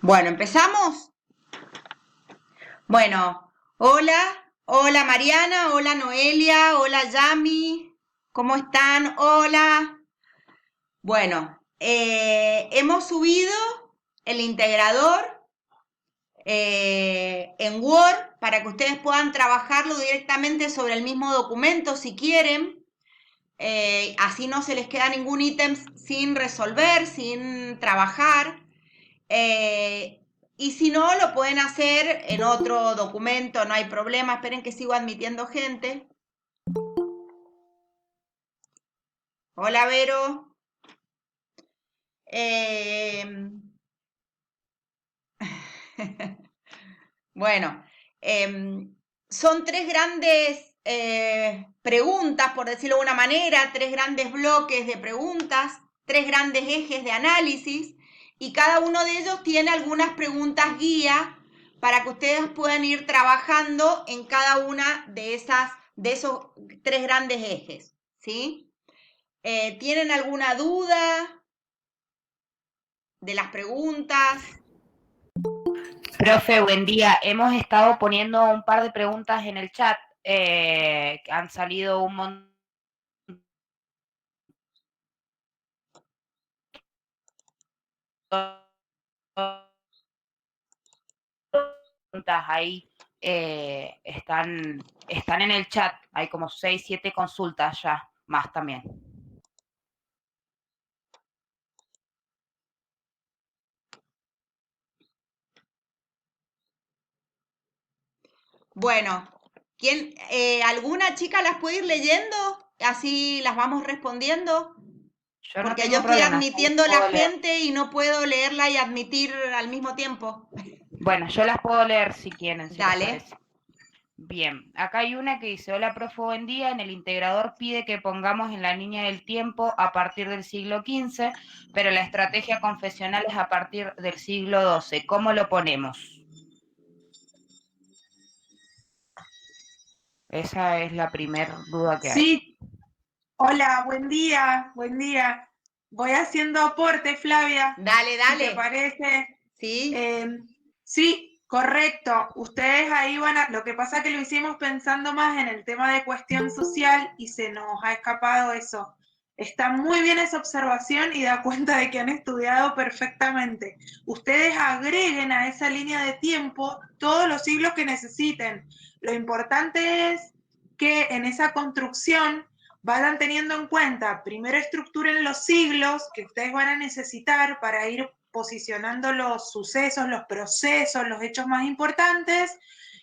Bueno, ¿empezamos? Bueno, hola Mariana, hola Noelia, hola Yami, ¿cómo están? Hola. Bueno, hemos subido el integrador en Word para que ustedes puedan trabajarlo directamente sobre el mismo documento si quieren. Así no se les queda ningún ítem sin resolver, sin trabajar. Eh, y si no, lo pueden hacer en otro documento, no hay problema. Esperen que sigo admitiendo gente. Hola, Vero. Eh, bueno, son tres grandes preguntas, por decirlo de una manera, tres grandes bloques de preguntas, tres grandes ejes de análisis, y cada uno de ellos tiene algunas preguntas guía para que ustedes puedan ir trabajando en cada una de esos tres grandes ejes, ¿sí? ¿Tienen alguna duda de las preguntas? Profe, buen día. Hemos estado poniendo un par de preguntas en el chat. Que han salido un montón de preguntas ahí. Están en el chat. Hay como 6, 7 consultas ya, más también. Bueno, ¿alguna chica las puede ir leyendo? Así las vamos respondiendo. Yo no Porque yo tengo estoy problema, yo las admitiendo la puedo leer. gente y no puedo leerla y admitir al mismo tiempo. Bueno, yo las puedo leer si quieren, si les Dale. parece. Bien, acá hay una que dice: hola, profe, buen día. En el integrador pide que pongamos en la línea del tiempo a partir del siglo XV, pero la estrategia confesional es a partir del siglo XII. ¿Cómo lo ponemos? Esa es la primera duda que hay. Sí, hola, buen día, buen día. Voy haciendo aporte, Flavia, Dale, si te dale. parece. ¿Sí? Eh, sí, correcto. Ustedes ahí lo que pasa es que lo hicimos pensando más en el tema de cuestión social y se nos ha escapado eso. Está muy bien esa observación y da cuenta de que han estudiado perfectamente. Ustedes agreguen a esa línea de tiempo todos los siglos que necesiten. Lo importante es que en esa construcción vayan teniendo en cuenta, primero estructuren los siglos que ustedes van a necesitar para ir posicionando los sucesos, los procesos, los hechos más importantes,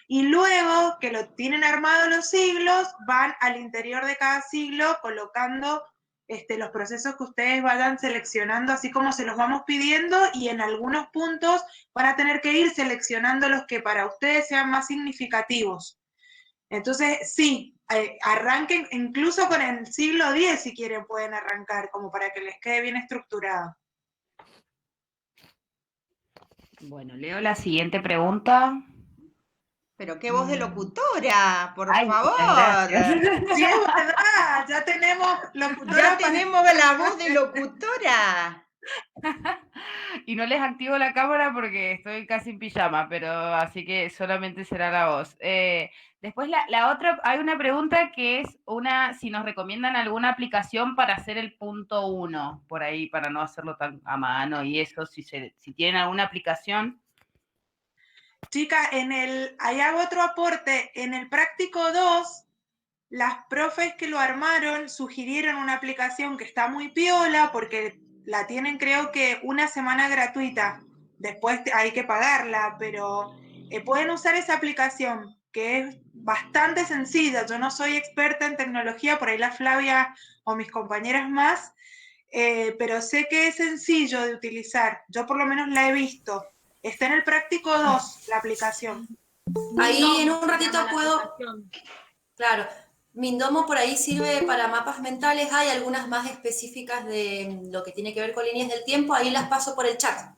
y luego que lo tienen armado los siglos, van al interior de cada siglo colocando los procesos que ustedes vayan seleccionando, así como se los vamos pidiendo, y en algunos puntos van a tener que ir seleccionando los que para ustedes sean más significativos. Entonces, sí, arranquen incluso con el siglo X si quieren, pueden arrancar, como para que les quede bien estructurado. Bueno, leo la siguiente pregunta. Pero qué voz de locutora, por Ay, muchas favor. gracias. Sí, es verdad, ya tenemos Ya locutora para tenemos esta la voz de clase. locutora. Y no les activo la cámara porque estoy casi en pijama, pero así que solamente será la voz. Después la otra, hay una pregunta que es si nos recomiendan alguna aplicación para hacer el punto uno, por ahí, para no hacerlo tan a mano y eso, si tienen alguna aplicación. Chica, ahí hago otro aporte, en el práctico 2, las profes que lo armaron sugirieron una aplicación que está muy piola porque la tienen creo que una semana gratuita, después hay que pagarla, pero pueden usar esa aplicación que es bastante sencilla. Yo no soy experta en tecnología, por ahí la Flavia o mis compañeras más, pero sé que es sencillo de utilizar. Yo por lo menos la he visto. Está en el práctico 2 la aplicación. Ahí en un ratito puedo, claro, Mindomo por ahí sirve para mapas mentales, hay algunas más específicas de lo que tiene que ver con líneas del tiempo, ahí las paso por el chat,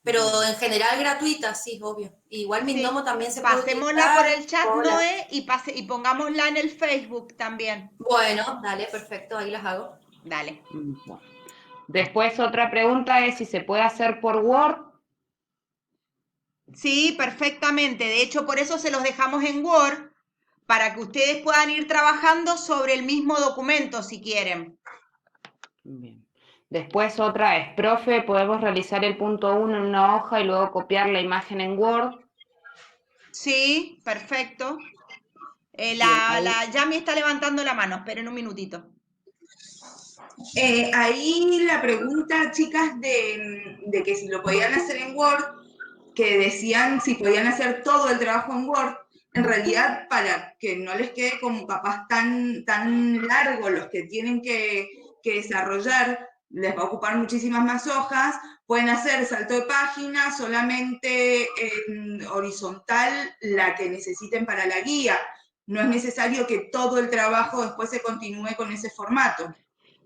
pero en general gratuitas, sí, obvio. Igual Mindomo Sí. también se puede Pasémosla por el utilizar. chat, Hola. Noé, y pongámosla en el Facebook también. Bueno, dale, perfecto, ahí las hago. Dale. Bueno. Después otra pregunta es si se puede hacer por Word. Sí, perfectamente. De hecho, por eso se los dejamos en Word, para que ustedes puedan ir trabajando sobre el mismo documento si quieren. Bien. Después otra es, profe, ¿podemos realizar el punto 1 en una hoja y luego copiar la imagen en Word? Sí, perfecto. Bien, ahí. La Yami está levantando la mano, esperen un minutito. Ahí la pregunta, chicas, de que si lo podían hacer en Word, que decían si podían hacer todo el trabajo en Word, en realidad para que no les quede como capaz tan largo los que tienen que desarrollar, les va a ocupar muchísimas más hojas, pueden hacer salto de página solamente en horizontal la que necesiten para la guía. No es necesario que todo el trabajo después se continúe con ese formato.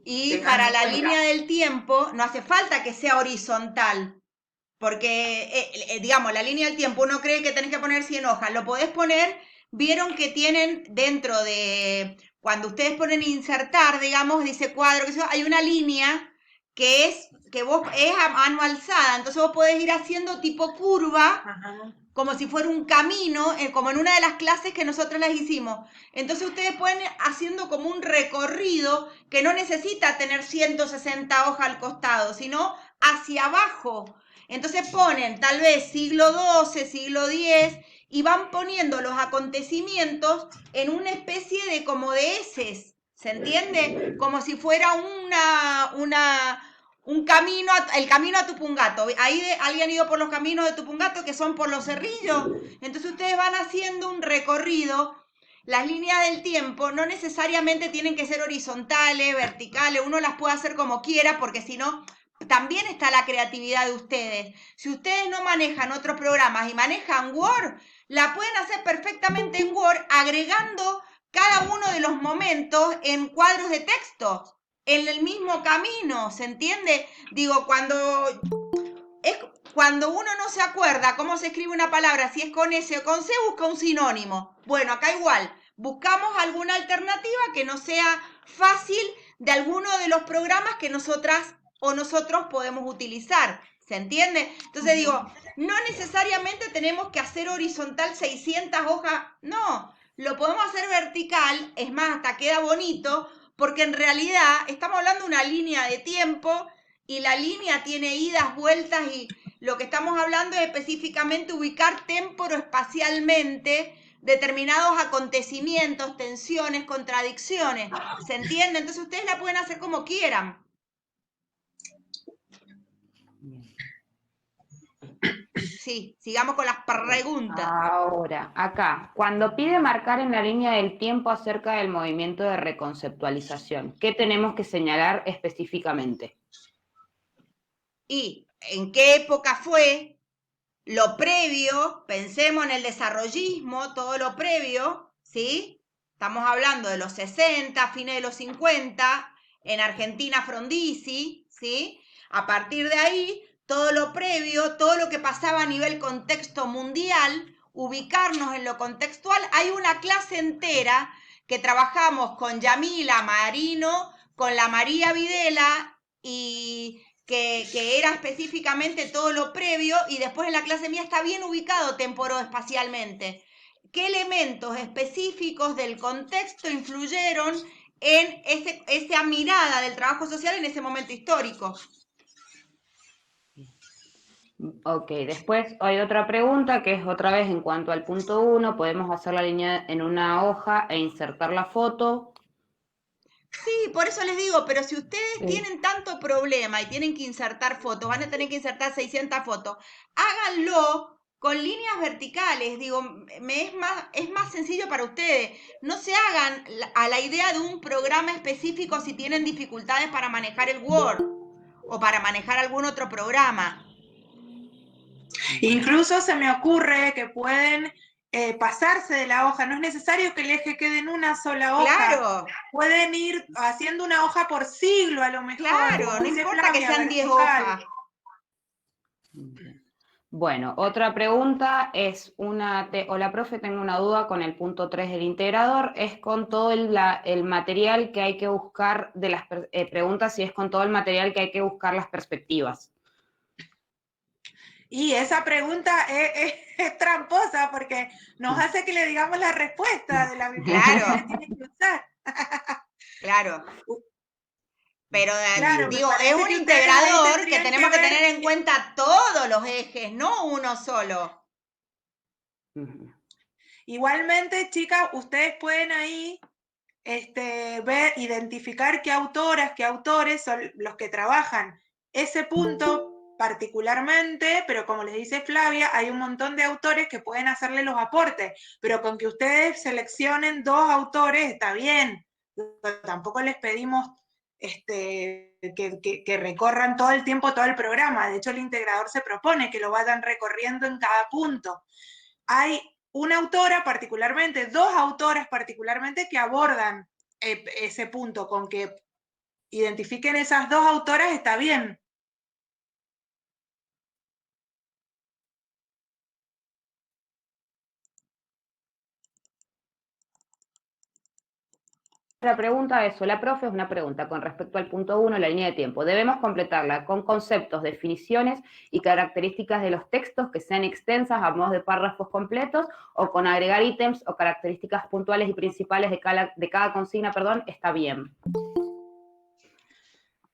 Y para la línea del tiempo no hace falta que sea horizontal, porque, digamos, la línea del tiempo uno cree que tenés que poner 100 hojas, lo podés poner, vieron que tienen dentro de, cuando ustedes ponen insertar, digamos, dice cuadro, que hay una línea que es a mano alzada, entonces vos podés ir haciendo tipo curva, como si fuera un camino, como en una de las clases que nosotros las hicimos. Entonces ustedes pueden ir haciendo como un recorrido que no necesita tener 160 hojas al costado, sino hacia abajo. Entonces ponen tal vez siglo XII, siglo X, y van poniendo los acontecimientos en una especie de como de eses, ¿se entiende? Como si fuera un camino, el camino a Tupungato. Ahí alguien ha ido por los caminos de Tupungato que son por los cerrillos. Entonces ustedes van haciendo un recorrido. Las líneas del tiempo no necesariamente tienen que ser horizontales, verticales, uno las puede hacer como quiera, porque si no, también está la creatividad de ustedes. Si ustedes no manejan otros programas y manejan Word, la pueden hacer perfectamente en Word, agregando cada uno de los momentos en cuadros de texto, en el mismo camino, ¿se entiende? Digo, cuando uno no se acuerda cómo se escribe una palabra, si es con S o con C, busca un sinónimo. Bueno, acá igual, buscamos alguna alternativa que no sea fácil de alguno de los programas que nosotras o nosotros podemos utilizar. ¿Se entiende? Entonces digo, no necesariamente tenemos que hacer horizontal 600 hojas, no, lo podemos hacer vertical, es más, hasta queda bonito, porque en realidad estamos hablando de una línea de tiempo y la línea tiene idas, vueltas y lo que estamos hablando es específicamente ubicar temporoespacialmente determinados acontecimientos, tensiones, contradicciones. ¿Se entiende? Entonces ustedes la pueden hacer como quieran. Sí, sigamos con las preguntas. Ahora, acá, cuando pide marcar en la línea del tiempo acerca del movimiento de reconceptualización, ¿qué tenemos que señalar específicamente? ¿Y en qué época fue? Lo previo, pensemos en el desarrollismo, todo lo previo, ¿sí? Estamos hablando de los 60, fines de los 50, en Argentina Frondizi, ¿sí? A partir de ahí, todo lo previo, todo lo que pasaba a nivel contexto mundial, ubicarnos en lo contextual. Hay una clase entera que trabajamos con Yamila Marino, con la María Videla y que era específicamente todo lo previo, y después en la clase mía está bien ubicado temporoespacialmente. ¿Qué elementos específicos del contexto influyeron en esa mirada del trabajo social en ese momento histórico? Ok, después hay otra pregunta que es otra vez en cuanto al punto 1, podemos hacer la línea en una hoja e insertar la foto. Sí, por eso les digo, pero si ustedes Sí. tienen tanto problema y tienen que insertar fotos, van a tener que insertar 600 fotos, háganlo con líneas verticales. Digo, es más sencillo para ustedes. No se hagan a la idea de un programa específico si tienen dificultades para manejar el Word o para manejar algún otro programa. Incluso se me ocurre que pueden pasarse de la hoja, no es necesario que el eje quede en una sola hoja. Claro, Pueden ir haciendo una hoja por siglo a lo mejor. claro, como no dice importa que Flavia, sean 10 vertical. hojas. Bueno, otra pregunta es hola profe, tengo una duda con el punto 3 del integrador, es con todo el material que hay que buscar de las preguntas, si es con todo el material que hay que buscar las perspectivas. Y esa pregunta es tramposa porque nos hace que le digamos la respuesta de la bibliografía Claro. que tiene que usar. Claro. Pero Claro, me digo, es parece un que ustedes ahí integrador que tendrían tenemos que ver- tener en cuenta todos los ejes, no uno solo. Igualmente, chicas, ustedes pueden ahí ver, identificar qué autoras, qué autores son los que trabajan ese punto particularmente, pero como les dice Flavia, hay un montón de autores que pueden hacerle los aportes, pero con que ustedes seleccionen 2 autores está bien. Tampoco les pedimos que recorran todo el tiempo todo el programa. De hecho, el integrador se propone que lo vayan recorriendo en cada punto. Hay una autora particularmente, 2 autoras particularmente que abordan ese punto, con que identifiquen esas 2 autoras está bien. La pregunta es, la profe, es una pregunta con respecto al punto 1, la línea de tiempo. Debemos completarla con conceptos, definiciones y características de los textos que sean extensas a modo de párrafos completos o con agregar ítems o características puntuales y principales de cada consigna, está bien.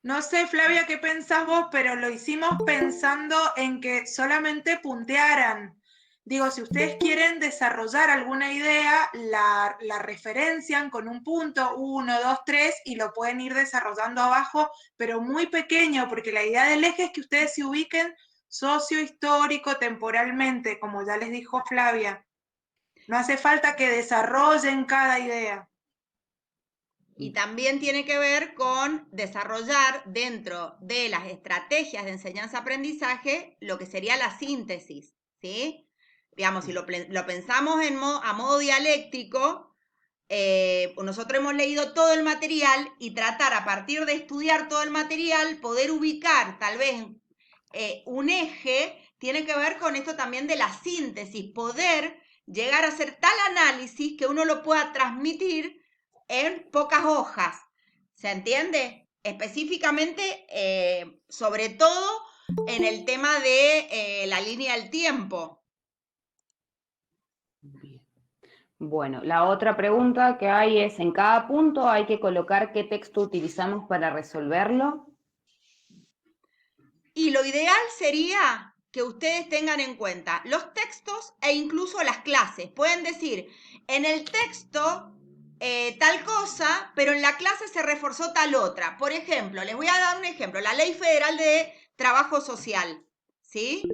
No sé, Flavia, qué pensás vos, pero lo hicimos pensando en que solamente puntearan. Digo, si ustedes quieren desarrollar alguna idea, la referencian con un punto, 1, 2, 3, y lo pueden ir desarrollando abajo, pero muy pequeño, porque la idea del eje es que ustedes se ubiquen sociohistórico, temporalmente, como ya les dijo Flavia. No hace falta que desarrollen cada idea. Y también tiene que ver con desarrollar dentro de las estrategias de enseñanza-aprendizaje lo que sería la síntesis, ¿sí? Digamos, si lo pensamos a modo dialéctico, nosotros hemos leído todo el material y tratar a partir de estudiar todo el material, poder ubicar tal vez un eje, tiene que ver con esto también de la síntesis, poder llegar a hacer tal análisis que uno lo pueda transmitir en pocas hojas. ¿Se entiende? Específicamente, sobre todo en el tema de la línea del tiempo. Bueno, la otra pregunta que hay es, en cada punto hay que colocar qué texto utilizamos para resolverlo. Y lo ideal sería que ustedes tengan en cuenta los textos e incluso las clases. Pueden decir, en el texto tal cosa, pero en la clase se reforzó tal otra. Por ejemplo, les voy a dar un ejemplo, la Ley Federal de Trabajo Social, ¿sí?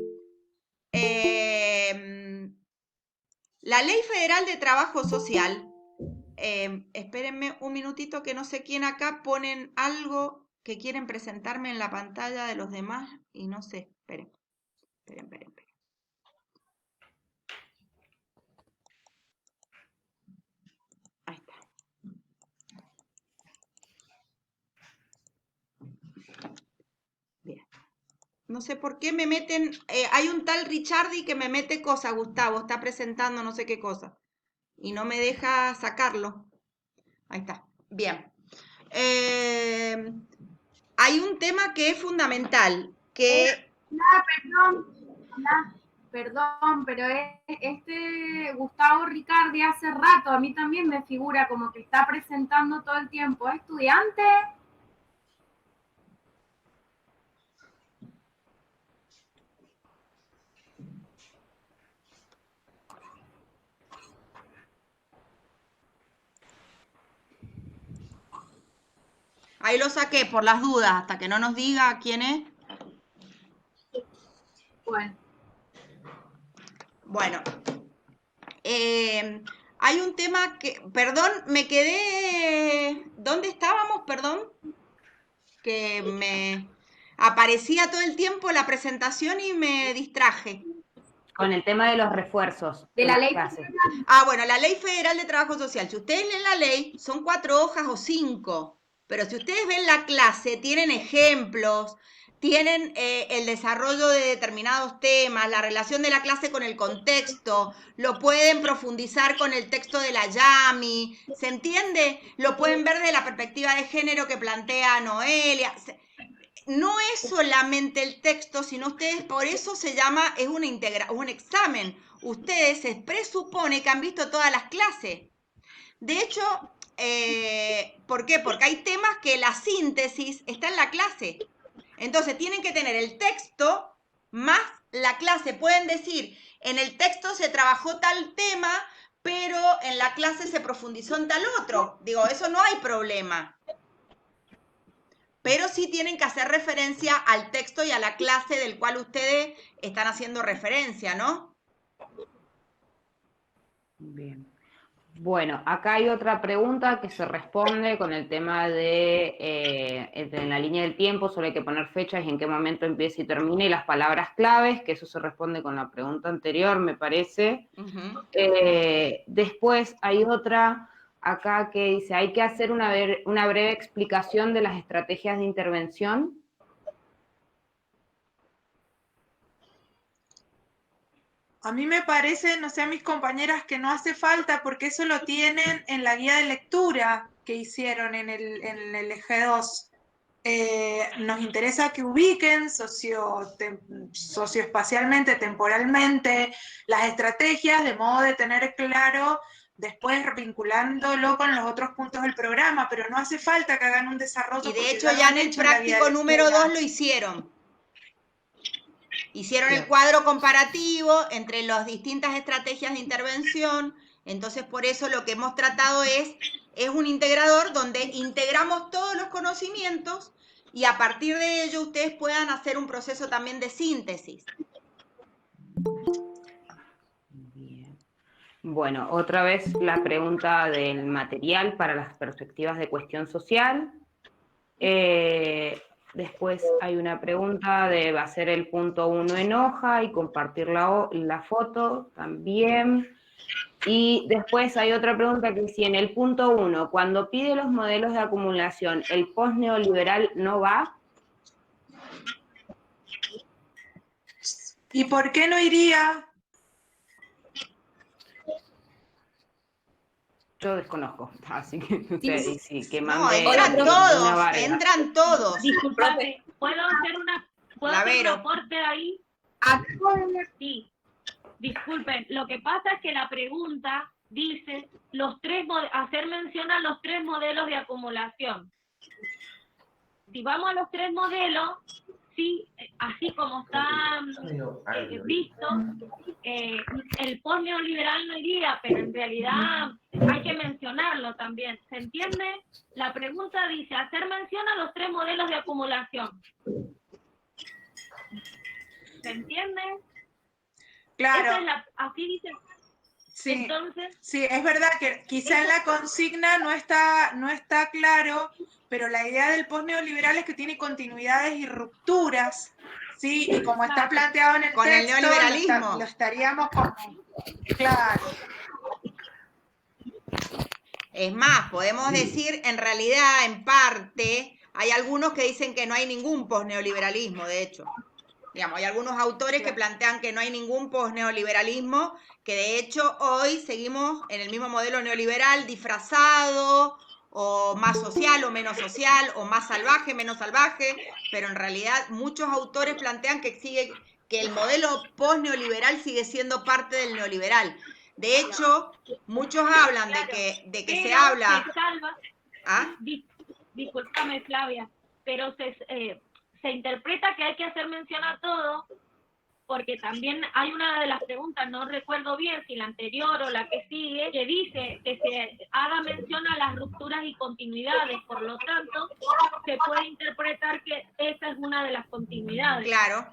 La Ley Federal de Trabajo Social, espérenme un minutito que no sé quién acá ponen algo que quieren presentarme en la pantalla de los demás y no sé, esperen. Ahí está. Bien. No sé por qué me meten, hay un tal Richardi que me mete cosas, Gustavo, está presentando no sé qué cosa y no me deja sacarlo. Ahí está. Bien. Hay un tema que es fundamental, que... Perdón, pero Gustavo Ricardi hace rato, a mí también me figura como que está presentando todo el tiempo. ¿Es estudiante? Ahí lo saqué por las dudas, hasta que no nos diga quién es. Bueno. Hay un tema que, perdón, me quedé, ¿dónde estábamos? Perdón, que me aparecía todo el tiempo la presentación y me distraje. Con el tema de los refuerzos. De la ley. Bueno, la Ley Federal de Trabajo Social. Si ustedes leen la ley, son 4 hojas o 5, pero si ustedes ven la clase, tienen ejemplos, tienen el desarrollo de determinados temas, la relación de la clase con el contexto, lo pueden profundizar con el texto de la Yami, ¿se entiende? Lo pueden ver de la perspectiva de género que plantea Noelia. no es solamente el texto, sino ustedes, por eso se llama, es un examen. Ustedes se presupone que han visto todas las clases. De hecho, ¿por qué? Porque hay temas que la síntesis está en la clase. Entonces tienen que tener el texto más la clase. Pueden decir, en el texto se trabajó tal tema, pero en la clase se profundizó en tal otro. Digo, eso no hay problema. Pero sí tienen que hacer referencia al texto y a la clase del cual ustedes están haciendo referencia, ¿no? Bien. Bueno, acá hay otra pregunta que se responde con el tema de en la línea del tiempo, solo hay que poner fechas y en qué momento empieza y termina, y las palabras claves, que eso se responde con la pregunta anterior, me parece. Después hay otra acá que dice, hay que hacer una breve explicación de las estrategias de intervención. A mí me parece, no sé a mis compañeras, que no hace falta porque eso lo tienen en la guía de lectura que hicieron en el eje 2. Nos interesa que ubiquen socioespacialmente, temporalmente, las estrategias, de modo de tener claro, después vinculándolo con los otros puntos del programa, pero no hace falta que hagan un desarrollo. Y de hecho ya en el práctico número 2 lo hicieron. Hicieron el cuadro comparativo entre las distintas estrategias de intervención. Entonces, por eso lo que hemos tratado es un integrador donde integramos todos los conocimientos y a partir de ello ustedes puedan hacer un proceso también de síntesis. Bien. Bueno, otra vez la pregunta del material para las perspectivas de cuestión social. Después hay una pregunta de va a ser el punto 1 en hoja y compartir la foto también. Y después hay otra pregunta que si en el punto 1, cuando pide los modelos de acumulación, ¿el post-neoliberal no va? ¿Y por qué no iría? Yo desconozco, así que ustedes sí, que No, mande entran todos. Disculpame, ¿puedo hacer un aporte ahí? Sí, disculpen, lo que pasa es que la pregunta dice hacer mención a los 3 modelos de acumulación. Si vamos a los 3 modelos, sí, así como está visto, el post-neoliberal no iría, pero en realidad hay que mencionarlo también. ¿Se entiende? La pregunta dice, hacer mención a los 3 modelos de acumulación. ¿Se entiende? Claro. Así dice. Sí. Entonces, sí, es verdad que quizá en la consigna no está claro, pero la idea del post-neoliberal es que tiene continuidades y rupturas, ¿sí? Y como está planteado en el con texto, el neoliberalismo. lo estaríamos como... Claro. Es más, podemos decir, en realidad, en parte, hay algunos que dicen que no hay ningún posneoliberalismo, de hecho. Digamos, hay algunos autores que plantean que no hay ningún posneoliberalismo, que de hecho hoy seguimos en el mismo modelo neoliberal disfrazado, o más social o menos social, o más salvaje, menos salvaje, pero en realidad muchos autores plantean que el modelo posneoliberal sigue siendo parte del neoliberal. De hecho, muchos hablan de que se habla... Se salva, ¿Ah? Discúlpame, Flavia, pero se interpreta que hay que hacer mención a todo, porque también hay una de las preguntas, no recuerdo bien si la anterior o la que sigue, que dice que se haga mención a las rupturas y continuidades, por lo tanto, se puede interpretar que esa es una de las continuidades. Claro.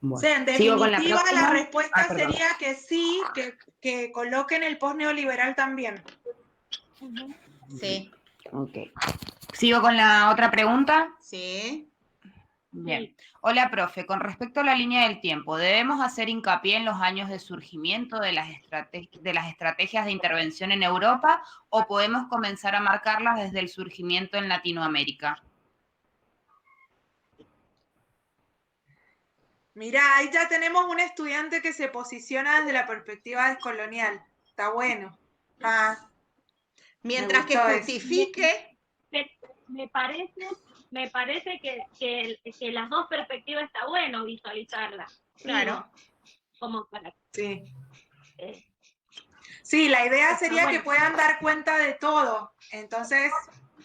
Bueno, o sea, en definitiva, la respuesta sería que sí, que coloquen el post-neoliberal también. Sí. Ok. ¿Sigo con la otra pregunta? Sí. Bien. Hola, profe. Con respecto a la línea del tiempo, ¿debemos hacer hincapié en los años de surgimiento de las estrategias de intervención en Europa o podemos comenzar a marcarlas desde el surgimiento en Latinoamérica? Mirá, ahí ya tenemos un estudiante que se posiciona desde la perspectiva descolonial. Está bueno. Mientras que justifique... me parece que las dos perspectivas está bueno visualizarlas. Claro. Como para... Sí. Sí, la idea sería que puedan dar cuenta de todo. Entonces,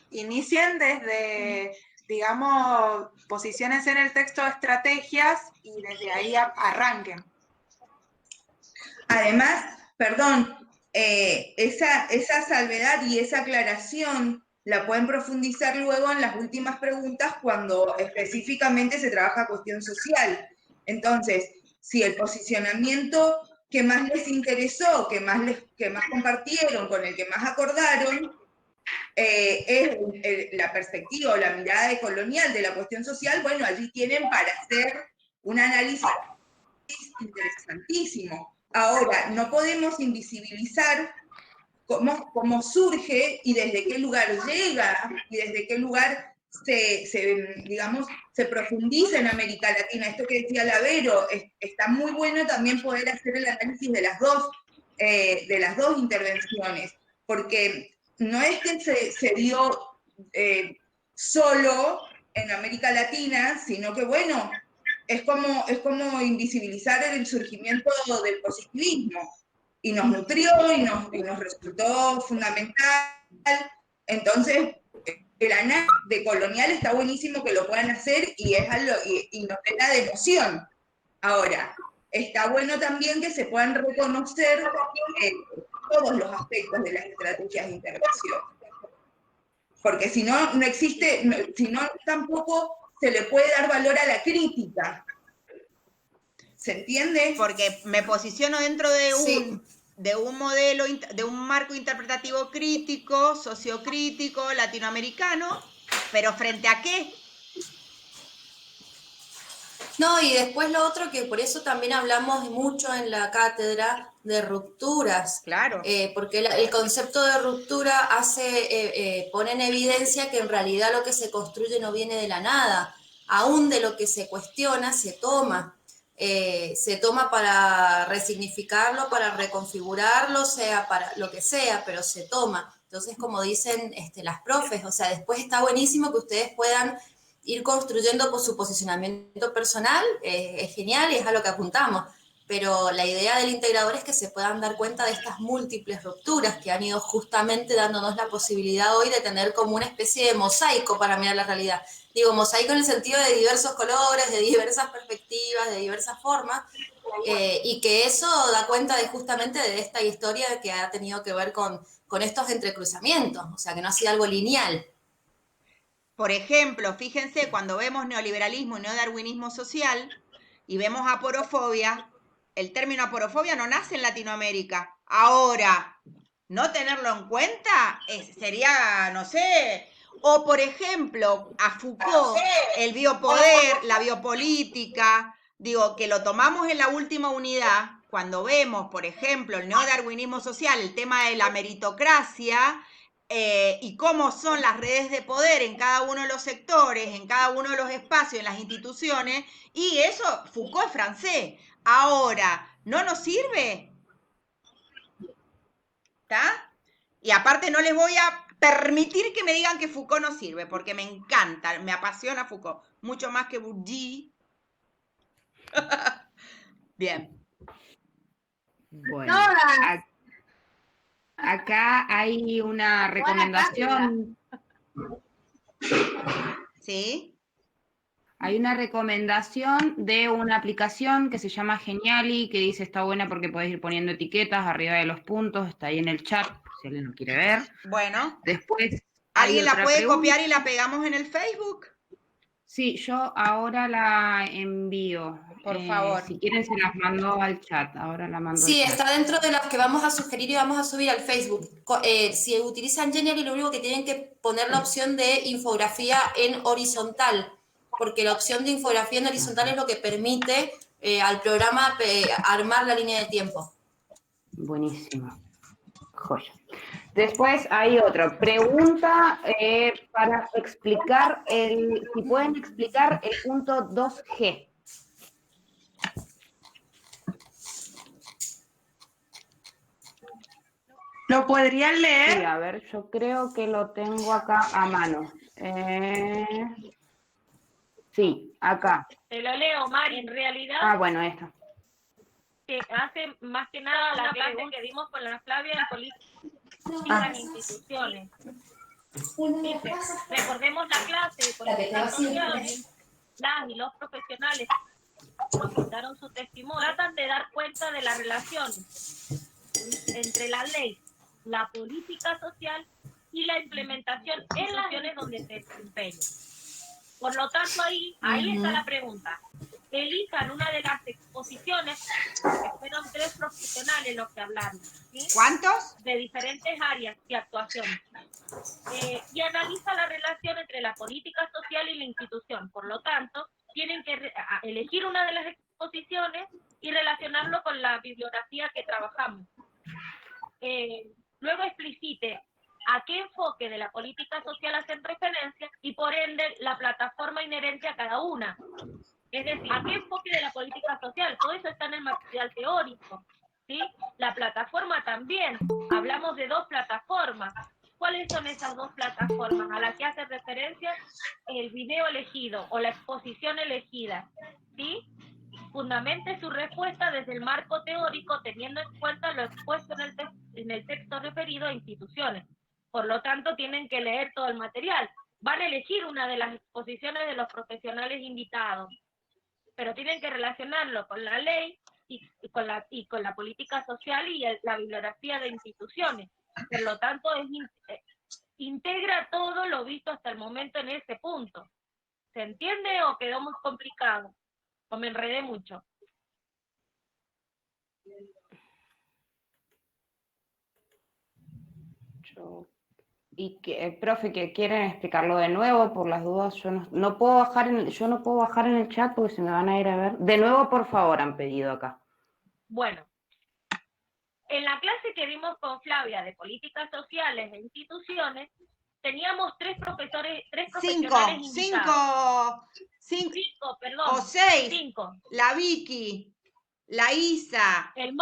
inicien desde, digamos, posiciones en el texto de estrategias y desde ahí arranquen. Además, perdón, esa salvedad y esa aclaración la pueden profundizar luego en las últimas preguntas cuando específicamente se trabaja cuestión social. Entonces, si el posicionamiento que más les interesó, que más compartieron, con el que más acordaron, es la perspectiva o la mirada decolonial de la cuestión social, bueno, allí tienen para hacer un análisis interesantísimo. Ahora, no podemos invisibilizar cómo surge y desde qué lugar llega y desde qué lugar se profundiza en América Latina. Esto que decía Lavero, está muy bueno también poder hacer el análisis de las dos intervenciones, porque no es que se dio solo en América Latina, sino que, bueno, es como invisibilizar el surgimiento del positivismo. Y nos nutrió y nos resultó fundamental. Entonces, el análisis decolonial está buenísimo que lo puedan hacer y nos llena de emoción. Ahora, está bueno también que se puedan reconocer todos los aspectos de las estrategias de intervención. Porque si no, no existe, si no, tampoco se le puede dar valor a la crítica. ¿Se entiende? Porque me posiciono dentro de un modelo, de un marco interpretativo crítico, sociocrítico, latinoamericano, pero ¿frente a qué? No, y después lo otro, que por eso también hablamos mucho en la cátedra de rupturas. Claro. Porque el concepto de ruptura pone en evidencia que en realidad lo que se construye no viene de la nada. Aún de lo que se cuestiona, se toma. Se toma para resignificarlo, para reconfigurarlo, sea para lo que sea, pero se toma. Entonces, como dicen las profes, o sea, después está buenísimo que ustedes puedan ir construyendo por su posicionamiento personal, es genial y es a lo que apuntamos, pero la idea del integrador es que se puedan dar cuenta de estas múltiples rupturas que han ido justamente dándonos la posibilidad hoy de tener como una especie de mosaico para mirar la realidad. Digo, mosaico en el sentido de diversos colores, de diversas perspectivas, de diversas formas, y que eso da cuenta justamente de esta historia que ha tenido que ver con estos entrecruzamientos, o sea, que no ha sido algo lineal. Por ejemplo, fíjense, cuando vemos neoliberalismo y neodarwinismo social y vemos aporofobia, el término aporofobia no nace en Latinoamérica. Ahora, no tenerlo en cuenta sería, no sé, o por ejemplo, a Foucault, el biopoder, la biopolítica, digo, que lo tomamos en la última unidad, cuando vemos, por ejemplo, el neodarwinismo social, el tema de la meritocracia, y cómo son las redes de poder en cada uno de los sectores, en cada uno de los espacios, en las instituciones, y eso, Foucault es francés. Ahora, ¿no nos sirve? ¿Está? Y aparte no les voy a permitir que me digan que Foucault no sirve, porque me encanta, me apasiona Foucault, mucho más que Bourdieu. Bien. Bueno, acá hay una recomendación. ¿Sí? Hay una recomendación de una aplicación que se llama Geniali, que dice está buena porque podés ir poniendo etiquetas arriba de los puntos, está ahí en el chat, si alguien lo quiere ver. Bueno. Después, ¿alguien la puede copiar y la pegamos en el Facebook? Sí, yo ahora la envío. Por favor. Si quieren se las mando al chat, ahora la mando Sí, al chat. está dentro de las que vamos a sugerir y vamos a subir al Facebook. Si utilizan Geniali, lo único que tienen que poner la opción de infografía en horizontal, porque la opción de infografía en horizontal es lo que permite al programa armar la línea de tiempo. Buenísimo. Joya. Después hay otra pregunta para explicar si pueden explicar el punto 2G. ¿Lo podrían leer? Sí, a ver, yo creo que lo tengo acá a mano. Sí, acá. Te lo leo, Mari. En realidad, Ah, bueno, esta. que hace más que nada la clase que dimos con la Flavia en políticas e instituciones. Dice, recordemos la clase de políticas sociales, las y los profesionales que nos brindaron su testimonio, tratan de dar cuenta de la relación entre la ley, la política social y la implementación en las acciones donde se desempeña. Por lo tanto, ahí está la pregunta. Elijan una de las exposiciones, que fueron 3 profesionales los que hablaron. ¿Sí? ¿Cuántos? De diferentes áreas de actuación. Y analiza la relación entre la política social y la institución. Por lo tanto, tienen que elegir una de las exposiciones y relacionarlo con la bibliografía que trabajamos. Luego explicite a qué enfoque de la política social hacen referencia y por ende la plataforma inherente a cada una. Es decir, a qué enfoque de la política social. Todo eso está en el material teórico, ¿sí? La plataforma también. Hablamos de 2 plataformas. ¿Cuáles son esas 2 plataformas a las que hace referencia el video elegido o la exposición elegida? ¿Sí? Fundamente su respuesta desde el marco teórico, teniendo en cuenta lo expuesto en el texto referido a instituciones. Por lo tanto, tienen que leer todo el material. Van a elegir una de las exposiciones de los profesionales invitados, pero tienen que relacionarlo con la ley y con la política social y la bibliografía de instituciones. Por lo tanto, integra todo lo visto hasta el momento en ese punto. ¿Se entiende o quedó muy complicado? ¿O me enredé mucho? Y que, profe, que quieren explicarlo de nuevo por las dudas, yo no puedo bajar en el chat porque se me van a ir a ver. De nuevo, por favor, han pedido acá. Bueno, en la clase que vimos con Flavia de políticas sociales e instituciones, teníamos 3 profesores, 3 profesionales invitados. 5, perdón. O 6. 5. La Vicky, la Isa, el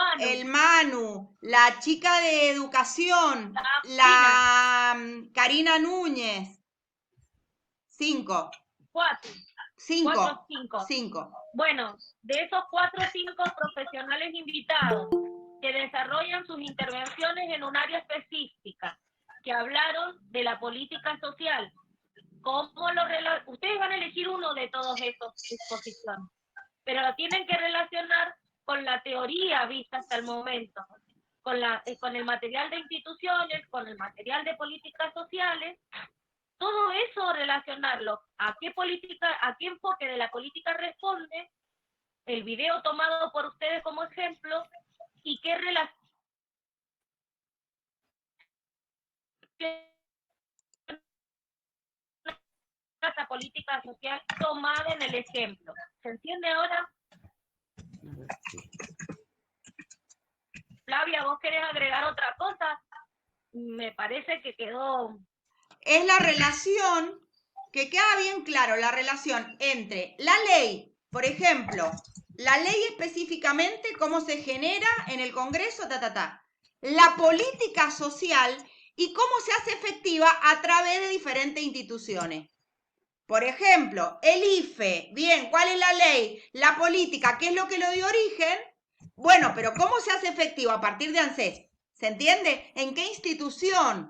Manu, la chica de educación, la Karina Núñez. 5. 4. 5. Bueno, de esos 4 o 5 profesionales invitados que desarrollan sus intervenciones en un área específica, que hablaron de la política social, ustedes van a elegir uno de todos esos exposiciones, pero lo tienen que relacionar con la teoría vista hasta el momento, con el material de instituciones, con el material de políticas sociales. Todo eso relacionarlo a qué enfoque de la política responde el video tomado por ustedes como ejemplo y qué relación esa política social tomada en el ejemplo. ¿Se entiende ahora? Flavia, ¿vos querés agregar otra cosa? Me parece que quedó... Es la relación, que queda bien claro, la relación entre la ley, por ejemplo, la ley específicamente, cómo se genera en el Congreso, la política social y cómo se hace efectiva a través de diferentes instituciones. Por ejemplo, el IFE, bien, ¿cuál es la ley? La política, ¿qué es lo que lo dio origen? Bueno, pero ¿cómo se hace efectivo a partir de ANSES? ¿Se entiende? ¿En qué institución?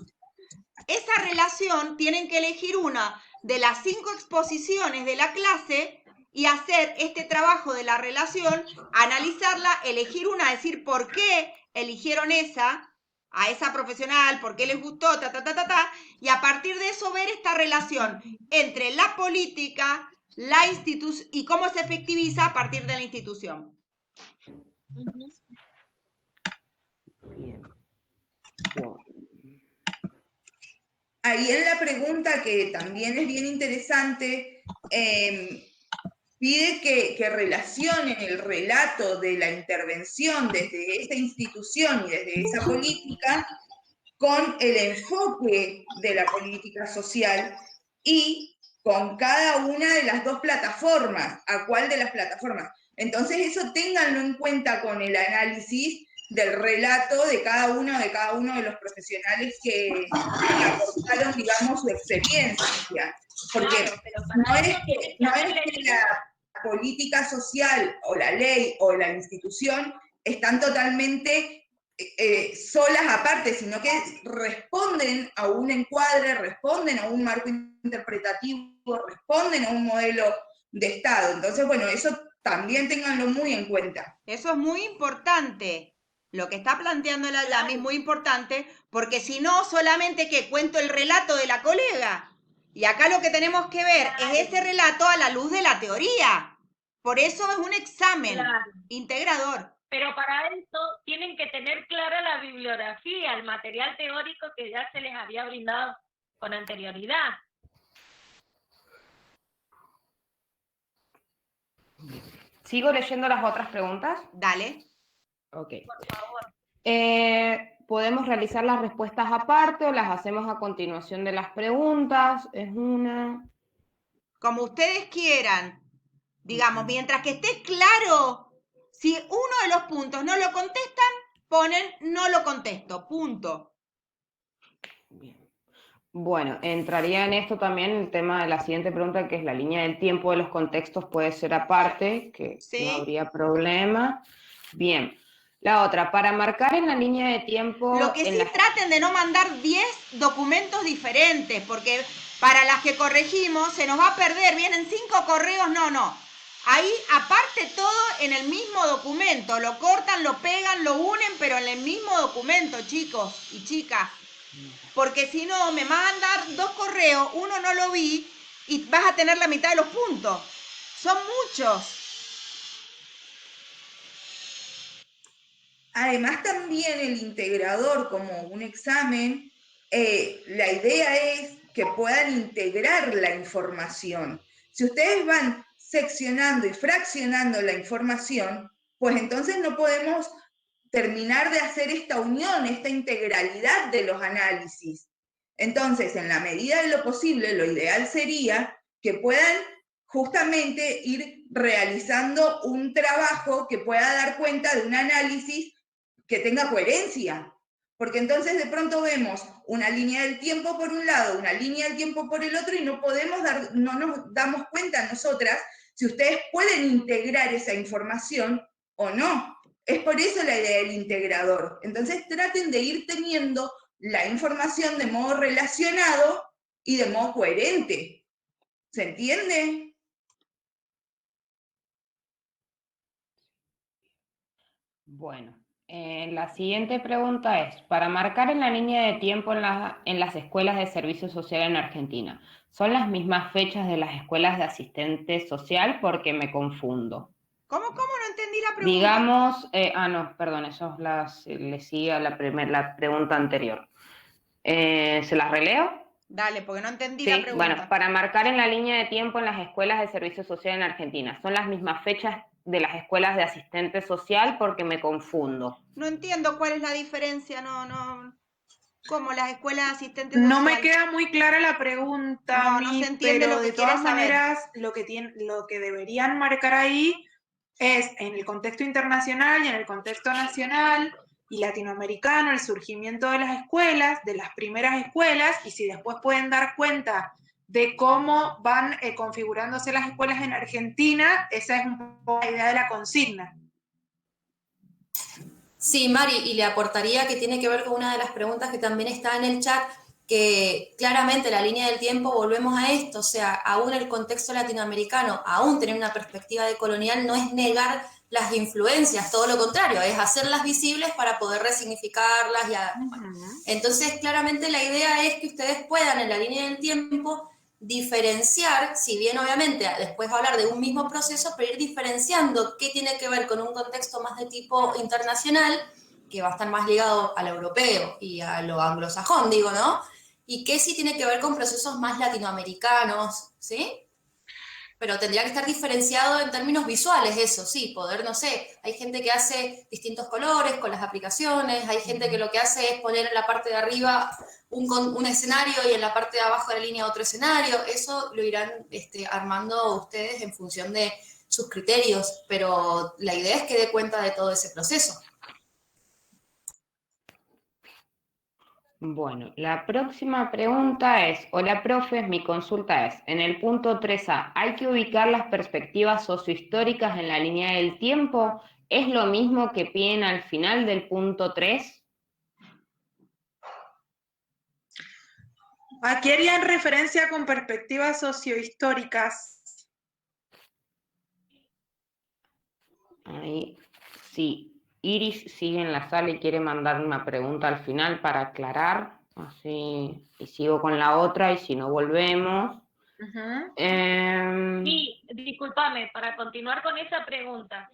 Esa relación tienen que elegir una de las 5 exposiciones de la clase y hacer este trabajo de la relación, analizarla, elegir una, decir por qué eligieron a esa profesional, por qué les gustó, y a partir de eso ver esta relación entre la política, la institución y cómo se efectiviza a partir de la institución. Bien. Ahí en la pregunta, que también es bien interesante, pide que relacionen el relato de la intervención desde esa institución y desde esa política con el enfoque de la política social y con cada una de las 2 plataformas, a cuál de las plataformas. Entonces eso ténganlo en cuenta con el análisis del relato de cada uno de los profesionales que aportaron, digamos, su experiencia. Porque no es que la política social o la ley o la institución están totalmente solas aparte, sino que responden a un encuadre, responden a un marco interpretativo, responden a un modelo de Estado. Entonces, bueno, eso también ténganlo muy en cuenta. Eso es muy importante. Lo que está planteando la Yami es muy importante, porque si no, solamente que cuento el relato de la colega. Y acá lo que tenemos que ver es ese relato a la luz de la teoría. Por eso es un examen integrador. Pero para eso tienen que tener clara la bibliografía, el material teórico que ya se les había brindado con anterioridad. ¿Sigo leyendo las otras preguntas? Dale. Ok. Por favor. ¿Podemos realizar las respuestas aparte o las hacemos a continuación de las preguntas? Es una... Como ustedes quieran. Digamos, mientras que esté claro, si uno de los puntos no lo contestan, ponen no lo contesto, punto. Bien. Bueno, entraría en esto también el tema de la siguiente pregunta, que es la línea del tiempo de los contextos puede ser aparte, que ¿Sí? no habría problema. Bien. La otra, para marcar en la línea de tiempo... Lo que sí traten de no mandar 10 documentos diferentes, porque para las que corregimos se nos va a perder, vienen 5 correos, no. Ahí aparte todo en el mismo documento, lo cortan, lo pegan, lo unen, pero en el mismo documento, chicos y chicas. Porque si no, me van a mandar 2 correos, uno no lo vi y vas a tener la mitad de los puntos. Son muchos. Además, también el integrador como un examen, la idea es que puedan integrar la información. Si ustedes van seccionando y fraccionando la información, pues entonces no podemos terminar de hacer esta unión, esta integralidad de los análisis. Entonces, en la medida de lo posible, lo ideal sería que puedan justamente ir realizando un trabajo que pueda dar cuenta de un análisis que tenga coherencia, porque entonces de pronto vemos una línea del tiempo por un lado, una línea del tiempo por el otro y no nos damos cuenta nosotras si ustedes pueden integrar esa información o no. Es por eso la idea del integrador. Entonces traten de ir teniendo la información de modo relacionado y de modo coherente. ¿Se entiende? Bueno. La siguiente pregunta es, para marcar en la línea de tiempo en las escuelas de servicio social en Argentina, ¿son las mismas fechas de las escuelas de asistente social? Porque me confundo. ¿Cómo? No entendí la pregunta. Digamos, no, perdón, eso le sigue a la pregunta anterior. ¿Se las releo? Dale, porque no entendí la pregunta. Bueno, para marcar en la línea de tiempo en las escuelas de servicio social en Argentina, ¿son las mismas fechas de las escuelas de asistente social? Porque me confundo. No entiendo cuál es la diferencia, no. ¿Cómo las escuelas de asistentes social? No me queda muy clara la pregunta, no se entiende pero lo que de todas quiere saber. maneras lo que deberían marcar ahí es en el contexto internacional y en el contexto nacional y latinoamericano el surgimiento de las escuelas, de las primeras escuelas, y si después pueden dar cuenta de cómo van configurándose las escuelas en Argentina, esa es un poco la idea de la consigna. Sí, Mari, y le aportaría que tiene que ver con una de las preguntas que también está en el chat, que claramente la línea del tiempo, volvemos a esto, o sea, aún el contexto latinoamericano, aún tener una perspectiva decolonial no es negar las influencias, todo lo contrario, es hacerlas visibles para poder resignificarlas. Entonces, claramente la idea es que ustedes puedan en la línea del tiempo diferenciar, si bien obviamente después va a hablar de un mismo proceso, pero ir diferenciando qué tiene que ver con un contexto más de tipo internacional, que va a estar más ligado al europeo y a lo anglosajón, digo, ¿no? Y qué sí tiene que ver con procesos más latinoamericanos, ¿sí? Pero tendría que estar diferenciado en términos visuales, eso, sí, poder, no sé, hay gente que hace distintos colores con las aplicaciones, hay gente que lo que hace es poner en la parte de arriba un escenario y en la parte de abajo de la línea otro escenario, eso lo irán armando ustedes en función de sus criterios, pero la idea es que dé cuenta de todo ese proceso. Bueno, la próxima pregunta es, hola profes, mi consulta es, en el punto 3A, ¿hay que ubicar las perspectivas sociohistóricas en la línea del tiempo? ¿Es lo mismo que piden al final del punto 3? ¿A qué harían referencia con perspectivas sociohistóricas? Ahí, sí. Iris sigue en la sala y quiere mandar una pregunta al final para aclarar, así, y sigo con la otra y si no volvemos. Sí, discúlpame, para continuar con esa pregunta,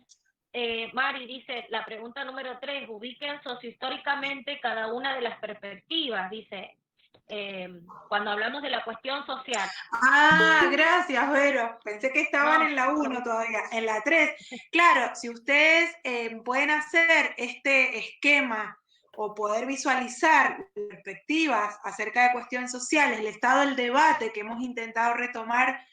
Mari dice, la pregunta número 3, ubiquen sociohistóricamente cada una de las perspectivas, dice, cuando hablamos de la cuestión social. Ah, gracias, Vero. Pensé que estaban en la 1 todavía, en la 3. Claro, si ustedes pueden hacer este esquema o poder visualizar perspectivas acerca de cuestiones sociales, el estado del debate que hemos intentado retomar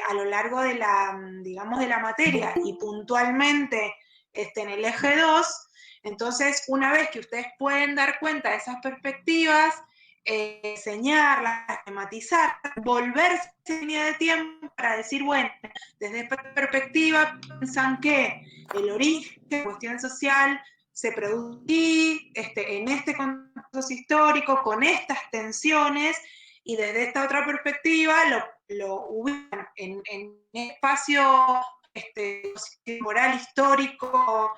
a lo largo de la, digamos, de la materia y puntualmente en el eje 2, entonces una vez que ustedes pueden dar cuenta de esas perspectivas, enseñarlas, tematizar, volverse en línea de tiempo para decir, bueno, desde esta perspectiva piensan que el origen de la cuestión social se produjo en este contexto histórico, con estas tensiones, y desde esta otra perspectiva lo ubican en un espacio moral, histórico,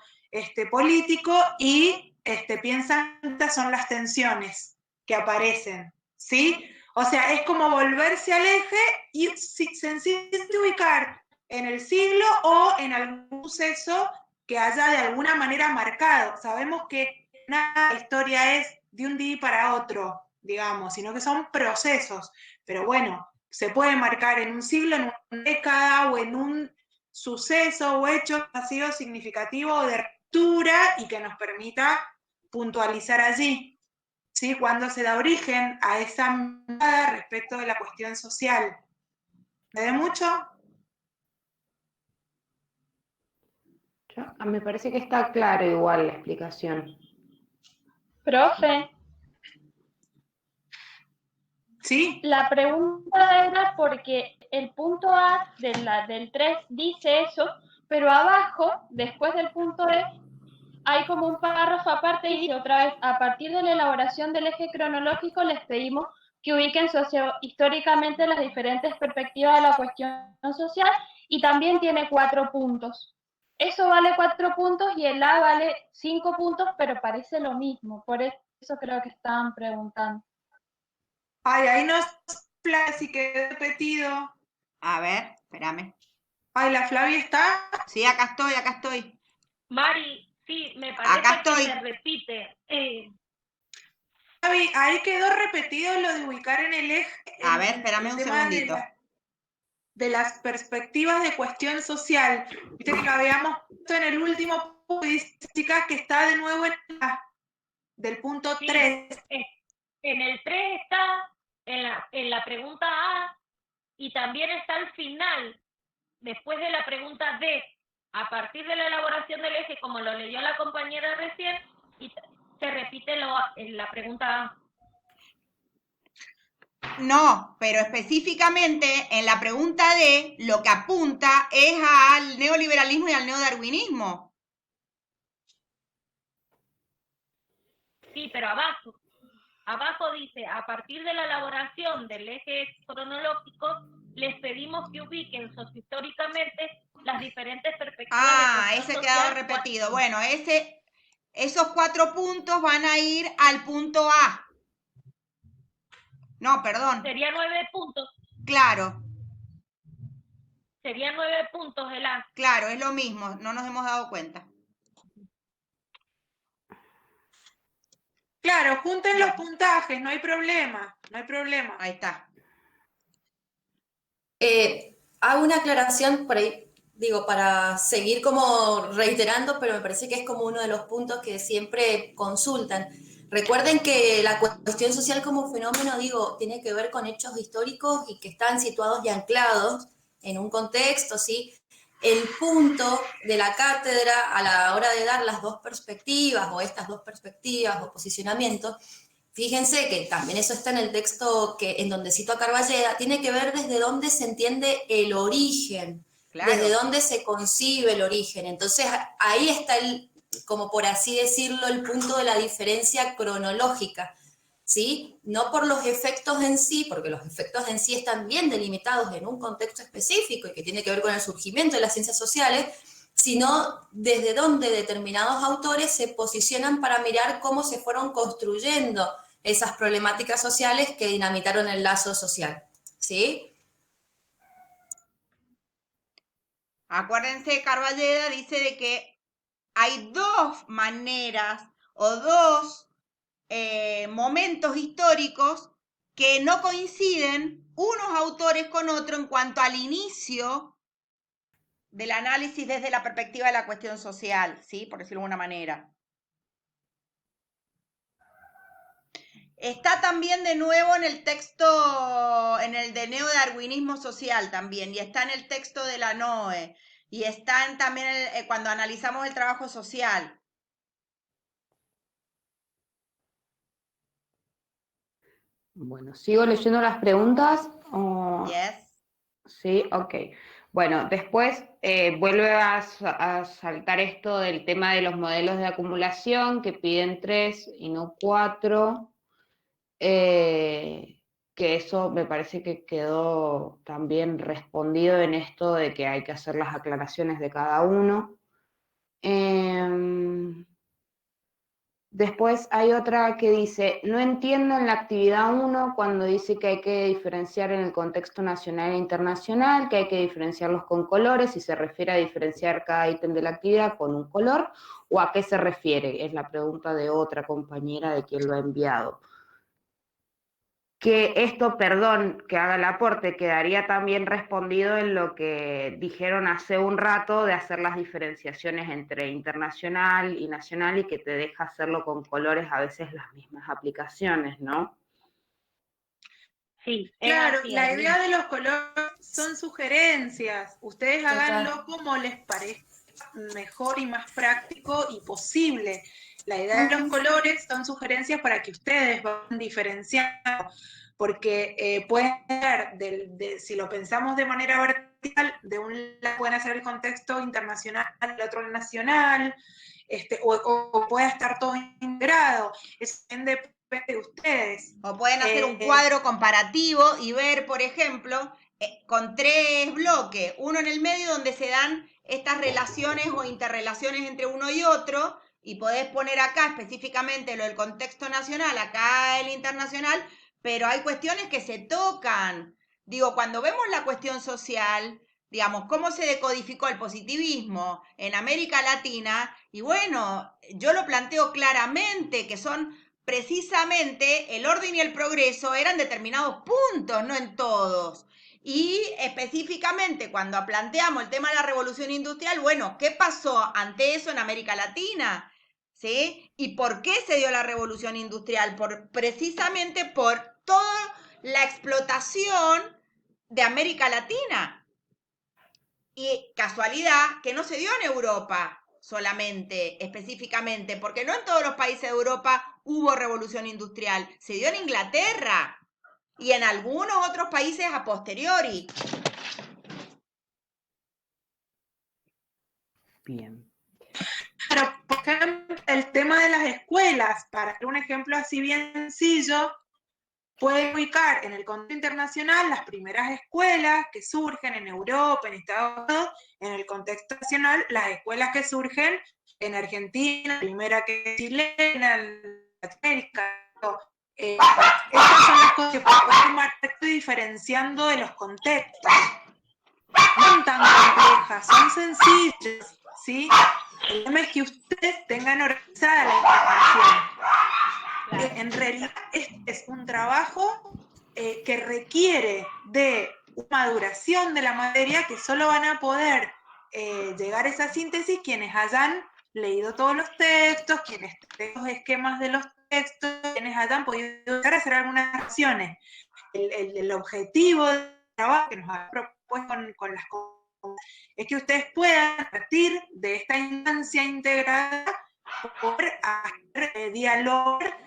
político, y piensan que estas son las tensiones que aparecen, ¿sí? O sea, es como volverse al eje y sencillamente ubicar en el siglo o en algún suceso que haya de alguna manera marcado. Sabemos que nada la historia es de un día para otro, digamos, sino que son procesos. Pero bueno, se puede marcar en un siglo, en una década o en un suceso o hecho que ha sido significativo de ruptura y que nos permita puntualizar allí. ¿Sí? Cuando se da origen a esa mirada respecto de la cuestión social. ¿Me da mucho? Me parece que está claro igual la explicación. Profe. Sí. La pregunta era porque el punto A del 3 dice eso, pero abajo, después del punto E, hay como un párrafo aparte y dice otra vez, a partir de la elaboración del eje cronológico les pedimos que ubiquen históricamente las diferentes perspectivas de la cuestión social y también tiene 4 puntos. Eso vale 4 puntos y el A vale 5 puntos, pero parece lo mismo, por eso creo que estaban preguntando. Ay, ahí no si quedó repetido. A ver, espérame. Ay, ¿la Flavia está? Sí, acá estoy. Mari, sí, me parece que se repite. Flavi, ahí quedó repetido lo de ubicar en el eje. A ver, espérame un segundito. De las perspectivas de cuestión social. Viste que lo habíamos puesto en el último punto y dice, chicas, que está de nuevo del punto 3. En el 3 está en la pregunta A y también está al final, después de la pregunta D, a partir de la elaboración del eje, como lo leyó la compañera recién, y se repite en la pregunta A. No, pero específicamente en la pregunta D lo que apunta es al neoliberalismo y al neodarwinismo. Sí, pero abajo dice, a partir de la elaboración del eje cronológico, les pedimos que ubiquen sociohistóricamente las diferentes perspectivas. Ah, ese ha quedado repetido. Bueno, esos 4 puntos van a ir al punto A. No, perdón. Sería 9 puntos. Claro. Sería 9 puntos el A. Claro, es lo mismo, no nos hemos dado cuenta. Claro, junten los puntajes, no hay problema, Ahí está. Hago una aclaración por ahí, digo, para seguir como reiterando, pero me parece que es como uno de los puntos que siempre consultan. Recuerden que la cuestión social como fenómeno, digo, tiene que ver con hechos históricos y que están situados y anclados en un contexto, ¿sí? El punto de la cátedra a la hora de dar las dos perspectivas o estas dos perspectivas o posicionamientos fíjense que también eso está en el texto en donde cito a Carballeda, tiene que ver desde dónde se entiende el origen, claro, desde dónde se concibe el origen. Entonces ahí está como por así decirlo, el punto de la diferencia cronológica, ¿sí? No por los efectos en sí, porque los efectos en sí están bien delimitados en un contexto específico y que tiene que ver con el surgimiento de las ciencias sociales, sino desde donde determinados autores se posicionan para mirar cómo se fueron construyendo esas problemáticas sociales que dinamitaron el lazo social, ¿sí? Acuérdense, Carballeda dice de que hay dos maneras o dos momentos históricos que no coinciden unos autores con otros en cuanto al inicio del análisis desde la perspectiva de la cuestión social, ¿sí? Por decirlo de alguna manera. Está también de nuevo en el texto, en el de neodarwinismo social también, y está en el texto de la NOE, y está también cuando analizamos el trabajo social. Bueno, ¿sigo leyendo las preguntas? Yes. Sí, ok. Bueno, después vuelve a saltar esto del tema de los modelos de acumulación, que piden 3 y no 4, que eso me parece que quedó también respondido en esto de que hay que hacer las aclaraciones de cada uno. Después hay otra que dice, no entiendo en la actividad 1 cuando dice que hay que diferenciar en el contexto nacional e internacional, que hay que diferenciarlos con colores, si se refiere a diferenciar cada ítem de la actividad con un color, o a qué se refiere, es la pregunta de otra compañera de quien lo ha enviado. Que esto, perdón, que haga el aporte, quedaría también respondido en lo que dijeron hace un rato de hacer las diferenciaciones entre internacional y nacional y que te deja hacerlo con colores a veces las mismas aplicaciones, ¿no? Sí, claro, así, la idea de los colores son sugerencias. Ustedes háganlo como les parezca mejor y más práctico y posible. La idea de los colores son sugerencias para que ustedes vayan diferenciando, porque pueden ser, si lo pensamos de manera vertical, de un lado pueden hacer el contexto internacional, del otro el nacional, o puede estar todo integrado. Eso depende de ustedes. O pueden hacer un cuadro comparativo y ver, por ejemplo, con 3 bloques, uno en el medio donde se dan estas relaciones o interrelaciones entre uno y otro, y podés poner acá específicamente lo del contexto nacional, acá el internacional, pero hay cuestiones que se tocan. Digo, cuando vemos la cuestión social, digamos, cómo se decodificó el positivismo en América Latina, y bueno, yo lo planteo claramente, que son precisamente el orden y el progreso eran determinados puntos, no en todos. Y específicamente cuando planteamos el tema de la revolución industrial, bueno, ¿qué pasó ante eso en América Latina? ¿Sí? ¿Y por qué se dio la revolución industrial? Precisamente por toda la explotación de América Latina. Y casualidad que no se dio en Europa solamente, específicamente, porque no en todos los países de Europa hubo revolución industrial, se dio en Inglaterra y en algunos otros países a posteriori. Bien. Pero, por ejemplo, el tema de las escuelas, para un ejemplo así bien sencillo, puede ubicar en el contexto internacional las primeras escuelas que surgen en Europa, en Estados Unidos, en el contexto nacional, las escuelas que surgen en Argentina, la primera que es chilena, en Latinoamérica. Estas son las cosas que podemos ir diferenciando de los contextos. No son tan complejas, son sencillas, ¿sí? El tema es que ustedes tengan organizada la información. En realidad, este es un trabajo que requiere de una maduración de la materia que solo van a poder llegar a esa síntesis quienes hayan leído todos los textos, quienes tengan los esquemas de los textos, quienes hayan podido llegar a hacer algunas acciones. El objetivo del trabajo que nos ha propuesto con las es que ustedes puedan, a partir de esta instancia integrada, poder hacer dialogar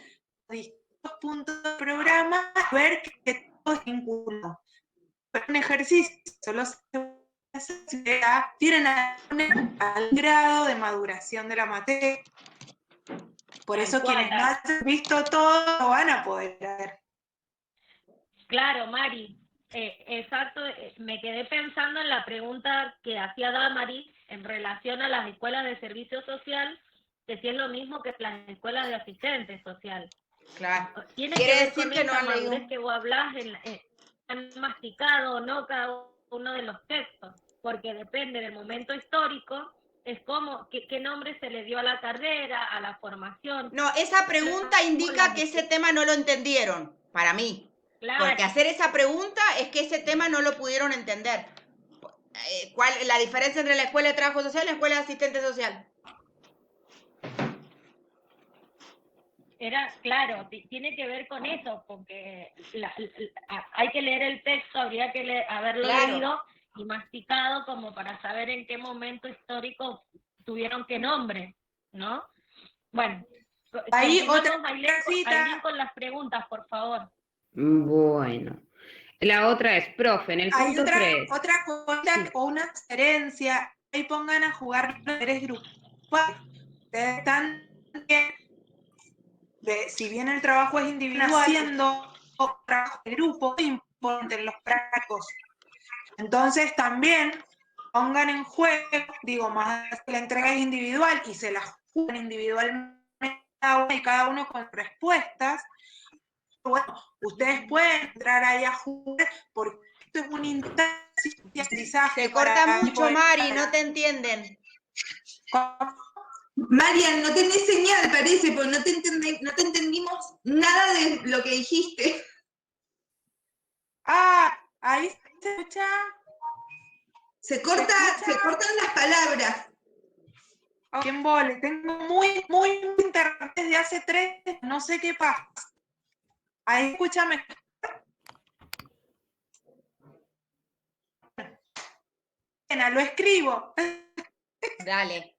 puntos del programa, ver que todo es vinculado. Pero un ejercicio solo se tienen al grado de maduración de la materia. Por eso quienes no hayan visto todo lo van a poder ver. Claro, Mari, exacto. Me quedé pensando en la pregunta que hacía Damaris en relación a las escuelas de servicio social, que si es lo mismo que las escuelas de asistente social. Claro. Tiene Quiere que ver decir con que esa no han madurez leído. que vos hablás, han masticado o no cada uno de los textos, porque depende del momento histórico, es como qué nombre se le dio a la carrera, a la formación. No, esa pregunta indica que ese tema no lo entendieron, para mí. Claro. Porque hacer esa pregunta es que ese tema no lo pudieron entender. ¿Cuál es la diferencia entre la escuela de trabajo social y la escuela de asistente social? Claro, tiene que ver con eso, porque hay que leer el texto, habría que haberlo leído y masticado como para saber en qué momento histórico tuvieron qué nombre, ¿no? Bueno, ahí otra Ailín con las preguntas, por favor. Bueno, la otra es, profe, en el punto 3. Otra cosa o una sugerencia, ahí pongan a jugar los tres grupos. Ustedes están bien, si bien el trabajo es individual, haciendo trabajo de grupo, es importante en los prácticos. Entonces también pongan en juego, digo, más que la entrega es individual y se la juegan individualmente y cada uno con respuestas. Bueno, ustedes pueden entrar ahí a jugar porque esto es un aprendizaje. Se corta mucho, Mari, no te entienden. Marian, no tenés señal, parece, porque no te entendimos nada de lo que dijiste. Ah, ahí se escucha. Se cortan las palabras. Qué embole, tengo muy internet desde hace 3, no sé qué pasa. Ahí escúchame. Lo escribo. Dale,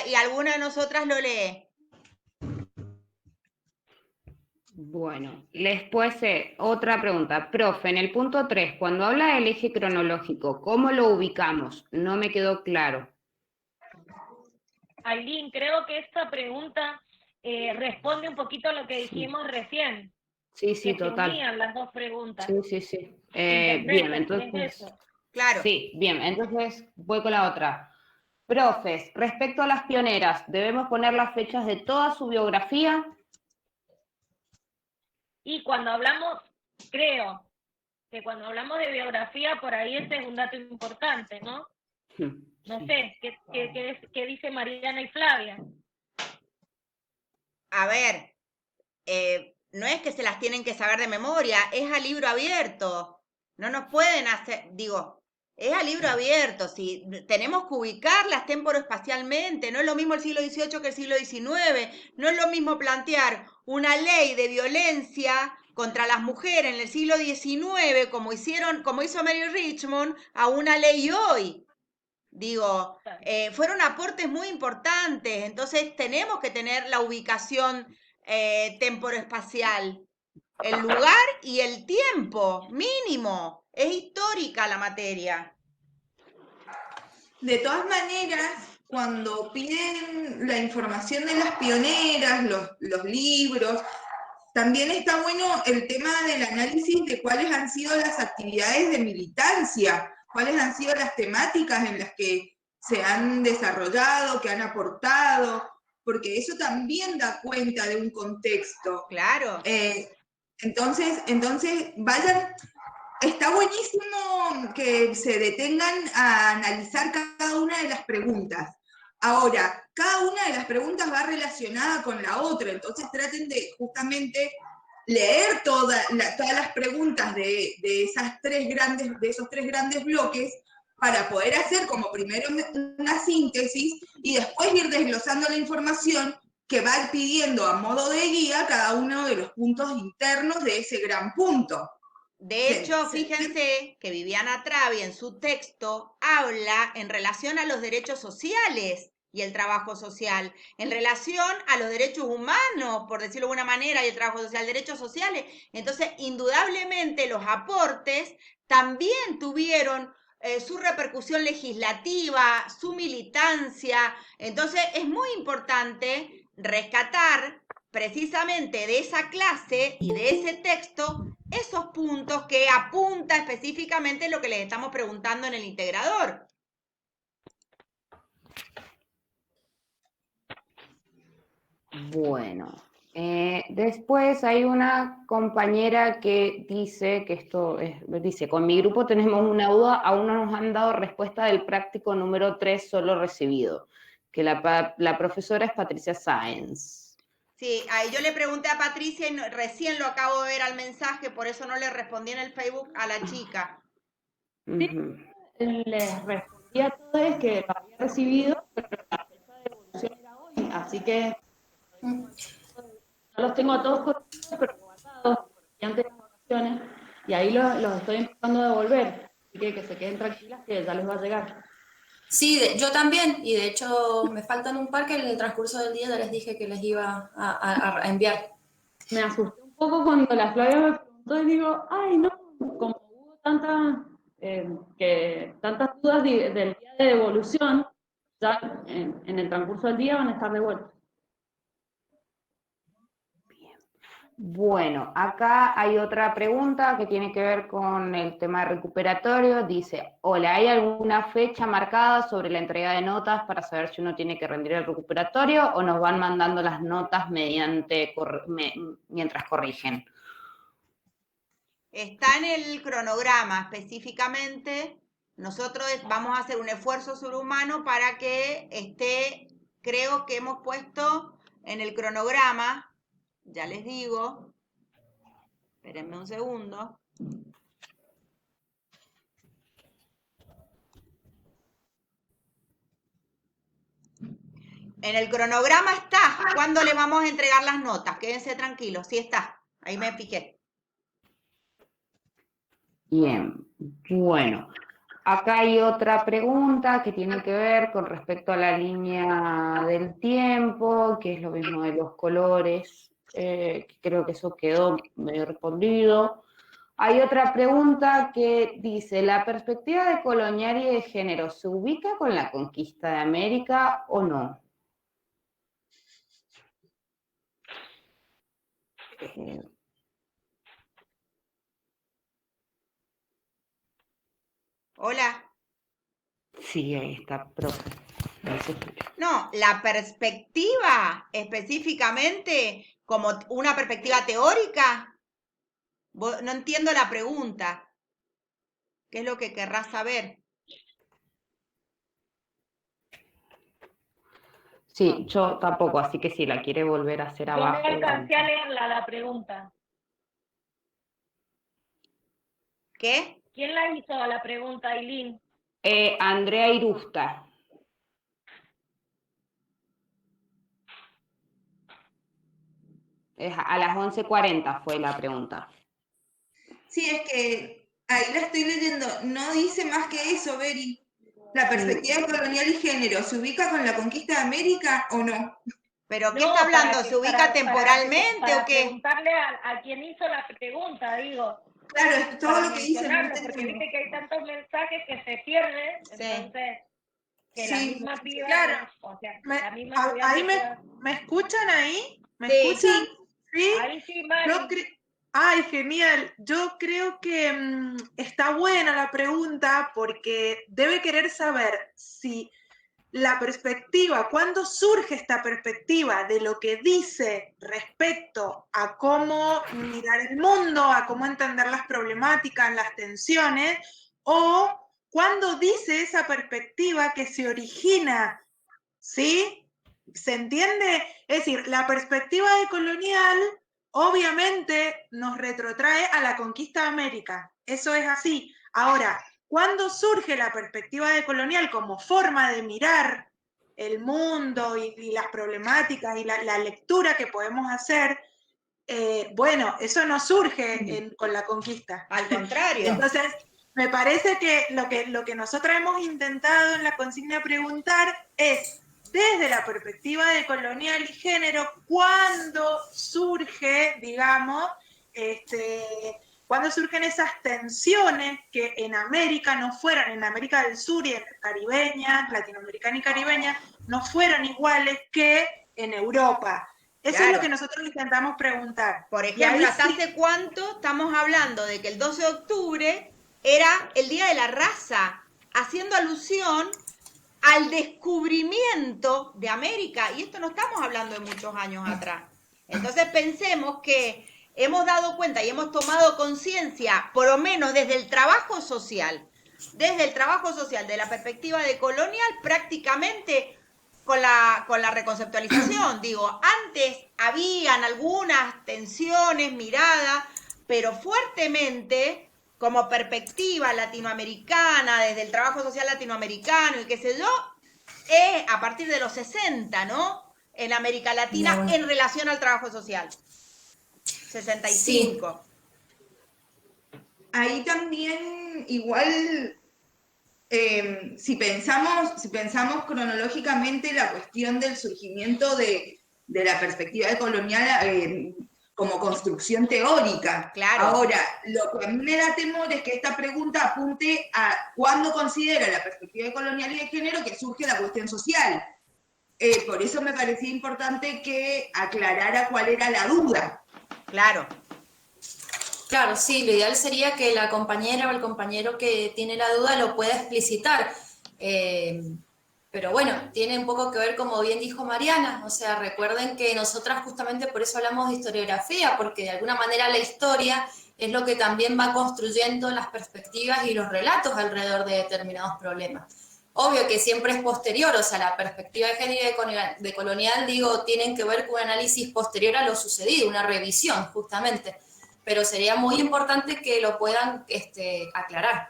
y alguna de nosotras lo lee. Bueno, después otra pregunta. Profe, en el punto 3, cuando habla del eje cronológico, ¿cómo lo ubicamos? No me quedó claro. Ailín, creo que esta pregunta responde un poquito a lo que dijimos recién. Sí, que total. se unían las dos preguntas. Sí. Bien, entonces. Claro. Sí, bien, entonces voy con la otra. Profes, respecto a las pioneras, ¿debemos poner las fechas de toda su biografía? Y cuando hablamos, creo que cuando hablamos de biografía, por ahí ese es un dato importante, ¿no? No sé, ¿qué dice Mariana y Flavia? A ver, no es que se las tienen que saber de memoria, es a libro abierto. No nos pueden hacer, es a libro abierto, sí, tenemos que ubicarlas temporoespacialmente, no es lo mismo el siglo XVIII que el siglo XIX, no es lo mismo plantear una ley de violencia contra las mujeres en el siglo XIX, como hizo Mary Richmond, a una ley hoy. Fueron aportes muy importantes, entonces tenemos que tener la ubicación temporoespacial, el lugar y el tiempo mínimo. Es histórica la materia. De todas maneras, cuando piden la información de las pioneras, los libros, también está bueno el tema del análisis de cuáles han sido las actividades de militancia, cuáles han sido las temáticas en las que se han desarrollado, que han aportado, porque eso también da cuenta de un contexto. Claro. Entonces vayan. Está buenísimo que se detengan a analizar cada una de las preguntas. Ahora, cada una de las preguntas va relacionada con la otra, entonces traten de justamente leer todas las preguntas de esos tres grandes bloques para poder hacer como primero una síntesis y después ir desglosando la información que va pidiendo a modo de guía cada uno de los puntos internos de ese gran punto. De hecho, fíjense que Viviana Travi en su texto habla en relación a los derechos sociales y el trabajo social, en relación a los derechos humanos, por decirlo de alguna manera, y el trabajo social, derechos sociales. Entonces, indudablemente los aportes también tuvieron su repercusión legislativa, su militancia. Entonces, es muy importante rescatar precisamente de esa clase y de ese texto esos puntos que apunta específicamente lo que les estamos preguntando en el integrador. Bueno, después hay una compañera que dice que dice, con mi grupo tenemos una duda, aún no nos han dado respuesta del práctico número 3 solo recibido, que la profesora es Patricia Sáenz. Sí, ahí yo le pregunté a Patricia y recién lo acabo de ver al mensaje, por eso no le respondí en el Facebook a la chica. Sí, les respondí a todos que lo había recibido, pero la fecha de devolución era hoy, así que no los tengo a todos corregidos, pero guardados, porque antes de las vacaciones, y ahí los estoy empezando a devolver, así que se queden tranquilas que ya les va a llegar. Sí, yo también, y de hecho me faltan un par que en el transcurso del día ya les dije que les iba a enviar. Me asusté un poco cuando la Flavia me preguntó y digo, ay no, como hubo tantas dudas del día de devolución, ya en el transcurso del día van a estar devueltos. Bueno, acá hay otra pregunta que tiene que ver con el tema recuperatorio. Dice, hola, ¿hay alguna fecha marcada sobre la entrega de notas para saber si uno tiene que rendir el recuperatorio o nos van mandando las notas mientras corrigen? Está en el cronograma específicamente. Nosotros vamos a hacer un esfuerzo sobrehumano para que esté, creo que hemos puesto en el cronograma, ya les digo, espérenme un segundo. En el cronograma está cuándo le vamos a entregar las notas, quédense tranquilos, sí está, ahí me fijé. Bien, bueno, acá hay otra pregunta que tiene que ver con respecto a la línea del tiempo, que es lo mismo de los colores, creo que eso quedó medio respondido. Hay otra pregunta que dice, ¿la perspectiva de colonial y de género se ubica con la conquista de América o no? Hola. Sí, ahí está, profe. No, la perspectiva específicamente como una perspectiva teórica, no entiendo la pregunta. ¿Qué es lo que querrás saber? Sí, yo tampoco, así que si la quiere volver a hacer abajo. Yo no alcancé a leerla la pregunta. ¿Qué? ¿Quién la hizo la pregunta, Ailín? Andrea Irusta. A las 11:40 fue la pregunta. Sí, es que ahí la estoy leyendo. No dice más que eso, Beri. La perspectiva colonial y género, ¿se ubica con la conquista de América o no? ¿Pero qué está hablando? ¿Se ubica temporalmente para o qué? Preguntarle a quien hizo la pregunta, digo. Claro, es todo lo que dice. Porque viste que hay tantos mensajes que se pierden, sí. Entonces, que sí, la misma piba, claro. o sea, la misma ahí ¿me escuchan ahí? ¿Me sí, escuchan? Sí. Ahí sí, Mari. Ay, genial. Yo creo que está buena la pregunta porque debe querer saber si la perspectiva, ¿cuándo surge esta perspectiva de lo que dice respecto a cómo mirar el mundo, a cómo entender las problemáticas, las tensiones, o cuándo dice esa perspectiva que se origina, ¿sí? ¿Se entiende? Es decir, la perspectiva decolonial obviamente nos retrotrae a la conquista de América. Eso es así. Ahora, ¿cuándo surge la perspectiva decolonial como forma de mirar el mundo y las problemáticas y la lectura que podemos hacer? Bueno, eso no surge con la conquista. Al contrario. Entonces, me parece que lo que nosotros hemos intentado en la consigna preguntar es desde la perspectiva de colonial y género, cuando surge, digamos, cuando surgen esas tensiones que en América no fueron, en América del Sur y en caribeña, latinoamericana y caribeña, no fueron iguales que en Europa. Eso Claro. es lo que nosotros intentamos preguntar. Por ejemplo, ¿hasta hace cuánto estamos hablando de que el 12 de octubre era el Día de la Raza, haciendo alusión al descubrimiento de América? Y esto no estamos hablando de muchos años atrás. Entonces pensemos que hemos dado cuenta y hemos tomado conciencia, por lo menos desde el trabajo social, de la perspectiva de colonial, prácticamente con la reconceptualización. Digo, antes habían algunas tensiones, miradas, pero fuertemente como perspectiva latinoamericana, desde el trabajo social latinoamericano y qué sé yo, a partir de los 60, ¿no? En América Latina, en relación al trabajo social. 65. Sí. Ahí también, igual, si pensamos cronológicamente la cuestión del surgimiento de la perspectiva colonial como construcción teórica. Claro. Ahora, lo que a mí me da temor es que esta pregunta apunte a cuándo considera la perspectiva colonial y de género que surge la cuestión social. Por eso me parecía importante que aclarara cuál era la duda. Claro. Claro, sí, lo ideal sería que la compañera o el compañero que tiene la duda lo pueda explicitar. Pero bueno, tiene un poco que ver, como bien dijo Mariana, o sea, recuerden que nosotras justamente por eso hablamos de historiografía, porque de alguna manera la historia es lo que también va construyendo las perspectivas y los relatos alrededor de determinados problemas. Obvio que siempre es posterior, o sea, la perspectiva de género y de colonial, digo, tienen que ver con un análisis posterior a lo sucedido, una revisión, justamente. Pero sería muy importante que lo puedan aclarar.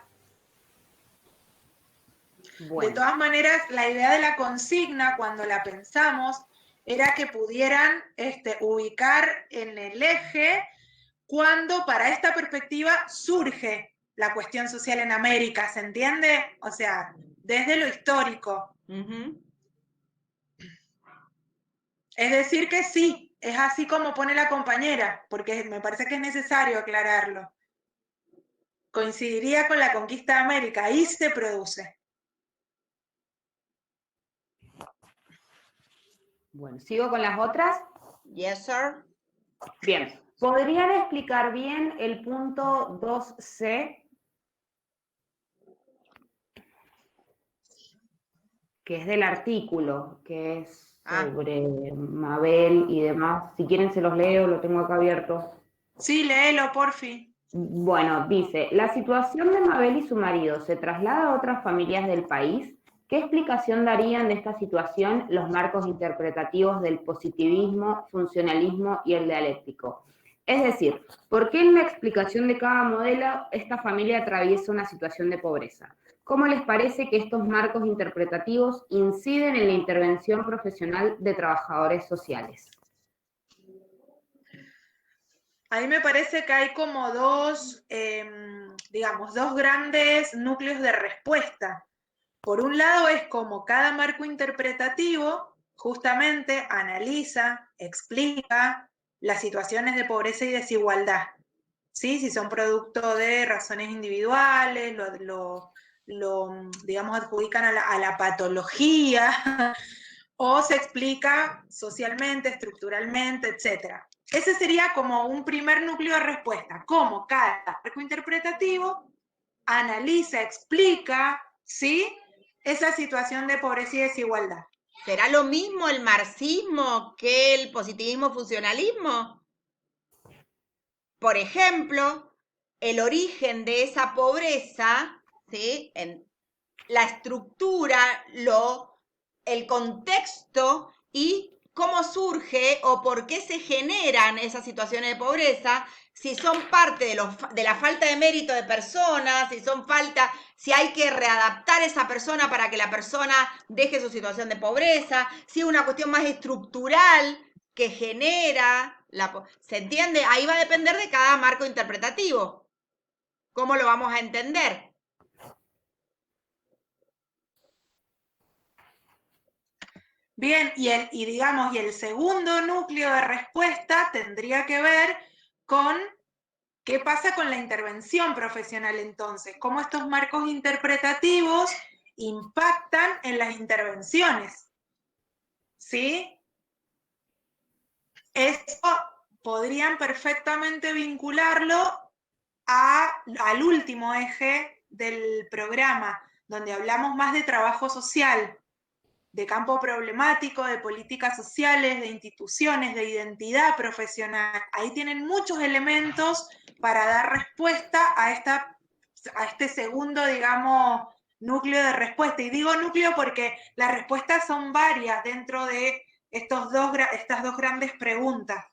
Bueno. De todas maneras, la idea de la consigna, cuando la pensamos, era que pudieran ubicar en el eje cuando para esta perspectiva surge la cuestión social en América, ¿se entiende? O sea, desde lo histórico. Es decir que sí, es así como pone la compañera, porque me parece que es necesario aclararlo. Coincidiría con la conquista de América, ahí se produce. Bueno, ¿sigo con las otras? Yes, sir. Bien. ¿Podrían explicar bien el punto 2C? Que es del artículo, que es sobre Mabel y demás. Si quieren se los leo, lo tengo acá abierto. Sí, léelo, porfi. Bueno, dice, la situación de Mabel y su marido se traslada a otras familias del país. ¿Qué explicación darían de esta situación los marcos interpretativos del positivismo, funcionalismo y el dialéctico? Es decir, ¿por qué en la explicación de cada modelo esta familia atraviesa una situación de pobreza? ¿Cómo les parece que estos marcos interpretativos inciden en la intervención profesional de trabajadores sociales? A mí me parece que hay como dos grandes núcleos de respuesta. Por un lado es como cada marco interpretativo justamente analiza, explica las situaciones de pobreza y desigualdad, ¿sí? Si son producto de razones individuales, digamos, adjudican a la patología, o se explica socialmente, estructuralmente, etc. Ese sería como un primer núcleo de respuesta, cómo cada marco interpretativo analiza, explica, ¿sí?, esa situación de pobreza y desigualdad. ¿Será lo mismo el marxismo que el positivismo funcionalismo? Por ejemplo, el origen de esa pobreza, ¿sí?, en la estructura, el contexto y cómo surge o por qué se generan esas situaciones de pobreza, si son parte de la falta de mérito de personas, si hay que readaptar a esa persona para que la persona deje su situación de pobreza, si es una cuestión más estructural que genera, ¿se entiende? Ahí va a depender de cada marco interpretativo. ¿Cómo lo vamos a entender? Bien, y el segundo núcleo de respuesta tendría que ver con qué pasa con la intervención profesional entonces, cómo estos marcos interpretativos impactan en las intervenciones. ¿Sí? Eso podrían perfectamente vincularlo al último eje del programa, donde hablamos más de trabajo social, de campo problemático, de políticas sociales, de instituciones, de identidad profesional. Ahí tienen muchos elementos para dar respuesta a este segundo, digamos, núcleo de respuesta. Y digo núcleo porque las respuestas son varias dentro de estas dos grandes preguntas.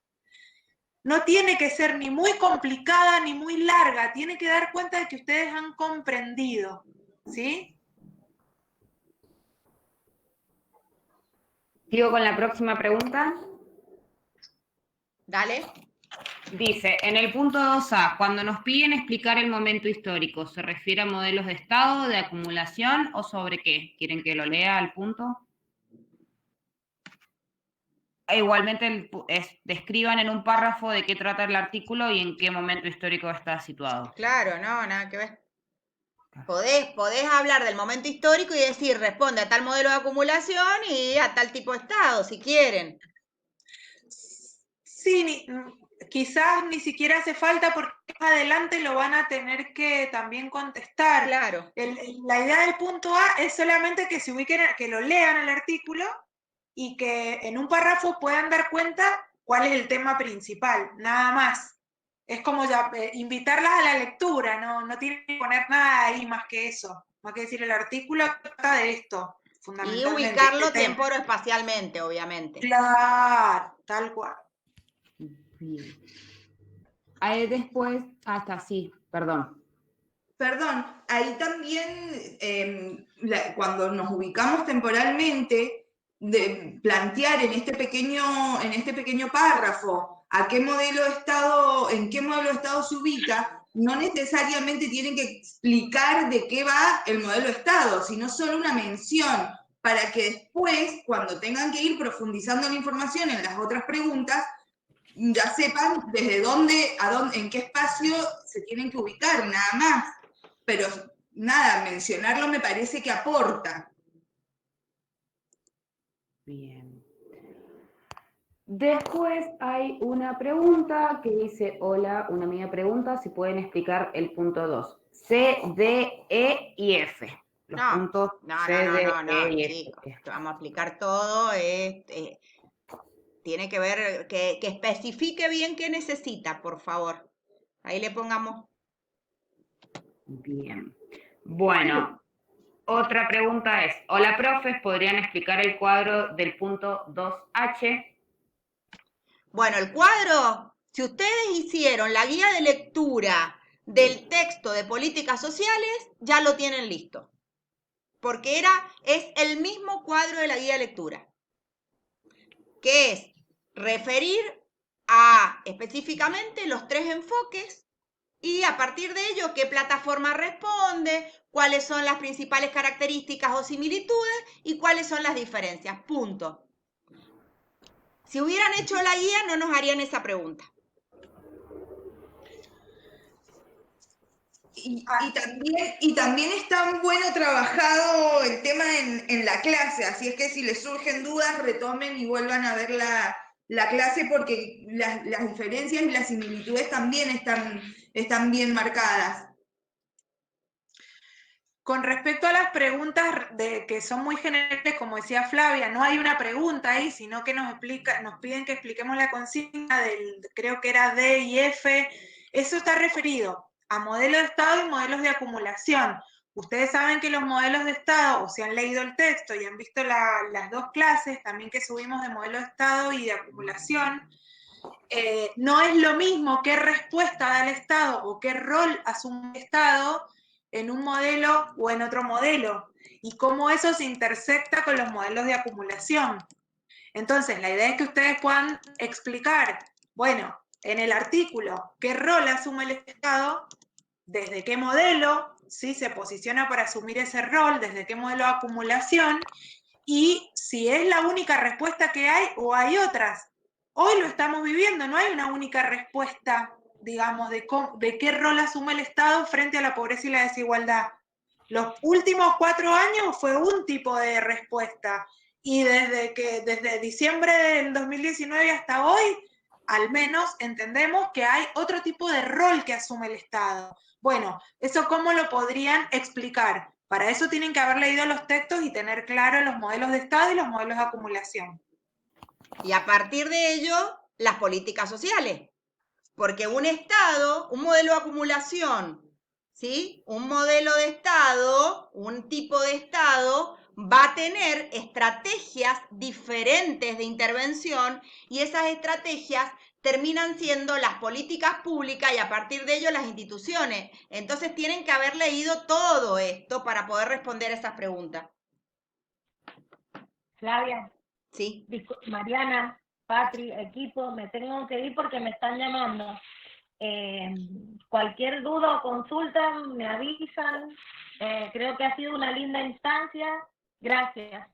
No tiene que ser ni muy complicada ni muy larga, tiene que dar cuenta de que ustedes han comprendido, ¿sí? Sigo con la próxima pregunta. Dale. Dice, en el punto 2A, cuando nos piden explicar el momento histórico, ¿se refiere a modelos de estado, de acumulación o sobre qué? ¿Quieren que lo lea al punto? Igualmente describan en un párrafo de qué trata el artículo y en qué momento histórico está situado. Claro, no, nada que ver. Podés hablar del momento histórico y decir, responde a tal modelo de acumulación y a tal tipo de estado, si quieren. Sí, quizás ni siquiera hace falta porque más adelante lo van a tener que también contestar. Claro. La idea del punto A es solamente que se ubiquen, que lo lean el artículo y que en un párrafo puedan dar cuenta cuál es el tema principal, nada más. Es como ya invitarlas a la lectura, no tienen que poner nada ahí más que eso, más que decir el artículo trata de esto, fundamentalmente. Y ubicarlo temporo-espacialmente, obviamente. Claro, tal cual. Bien. Ahí después, hasta sí, perdón. Perdón, ahí también, cuando nos ubicamos temporalmente, de plantear en este pequeño párrafo a qué modelo de Estado, en qué modelo de Estado se ubica, no necesariamente tienen que explicar de qué va el modelo de Estado, sino solo una mención, para que después, cuando tengan que ir profundizando la información en las otras preguntas, ya sepan desde dónde, en qué espacio se tienen que ubicar, nada más. Pero nada, mencionarlo me parece que aporta. Bien. Después hay una pregunta que dice, hola, una amiga pregunta si pueden explicar el punto 2. C, D, E y F. Los puntos C, D, E y F. Chicos, vamos a explicar todo. Tiene que ver, que especifique bien qué necesita, por favor. Ahí le pongamos. Bien. Bueno, otra pregunta es, hola profes, ¿podrían explicar el cuadro del punto 2H? Bueno, el cuadro, si ustedes hicieron la guía de lectura del texto de políticas sociales, ya lo tienen listo. Porque es el mismo cuadro de la guía de lectura, que es referir a específicamente los 3 enfoques y a partir de ello qué plataforma responde, cuáles son las principales características o similitudes y cuáles son las diferencias. Punto. Si hubieran hecho la guía, no nos harían esa pregunta. Y también está bueno trabajado el tema en la clase, así es que si les surgen dudas, retomen y vuelvan a ver la clase porque las diferencias y las similitudes también están bien marcadas. Con respecto a las preguntas que son muy generales, como decía Flavia, no hay una pregunta ahí, sino que nos piden que expliquemos la consigna creo que era D y F. Eso está referido a modelos de Estado y modelos de acumulación. Ustedes saben que los modelos de Estado, o si han leído el texto y han visto las dos clases también que subimos de modelo de Estado y de acumulación, no es lo mismo qué respuesta da el Estado o qué rol asume el Estado en un modelo o en otro modelo, y cómo eso se intersecta con los modelos de acumulación. Entonces, la idea es que ustedes puedan explicar, bueno, en el artículo, qué rol asume el Estado, desde qué modelo, ¿sí? Se posiciona para asumir ese rol, desde qué modelo de acumulación, y si es la única respuesta que hay o hay otras. Hoy lo estamos viviendo, no hay una única respuesta, digamos, de qué rol asume el Estado frente a la pobreza y la desigualdad. Los últimos 4 años fue un tipo de respuesta, y desde diciembre del 2019 hasta hoy, al menos entendemos que hay otro tipo de rol que asume el Estado. Bueno, ¿eso cómo lo podrían explicar? Para eso tienen que haber leído los textos y tener claro los modelos de Estado y los modelos de acumulación. Y a partir de ello, las políticas sociales. Porque un Estado, un modelo de acumulación, ¿sí? Un modelo de Estado, un tipo de Estado, va a tener estrategias diferentes de intervención, y esas estrategias terminan siendo las políticas públicas y a partir de ello las instituciones. Entonces tienen que haber leído todo esto para poder responder a esas preguntas. Flavia. Sí. Mariana, Patri, equipo, me tengo que ir porque me están llamando. Cualquier duda o consulta me avisan. Creo que ha sido una linda instancia. Gracias.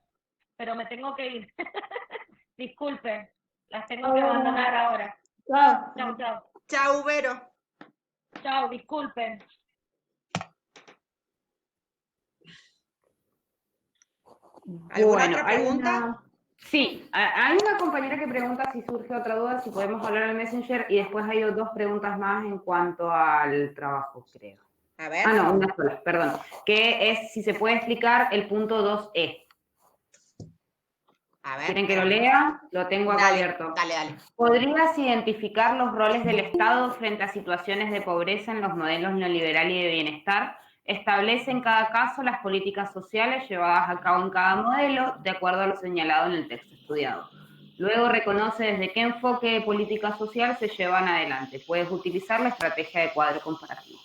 Pero me tengo que ir. Disculpen, las tengo que abandonar ahora. Chao. Chao, chao. Chao, Vero. Chao, disculpen. ¿Alguna otra pregunta? Sí, hay una compañera que pregunta si surge otra duda, si podemos hablar en Messenger, y después hay 2 preguntas más en cuanto al trabajo, creo. A ver. No, una sola, perdón. Que es si se puede explicar el punto 2E. A ver. ¿Quieren que lo lea? Lo tengo acá abierto. Dale. ¿Podrías identificar los roles del Estado frente a situaciones de pobreza en los modelos neoliberal y de bienestar? Establece en cada caso las políticas sociales llevadas a cabo en cada modelo, de acuerdo a lo señalado en el texto estudiado. Luego reconoce desde qué enfoque de política social se llevan adelante. Puedes utilizar la estrategia de cuadro comparativo.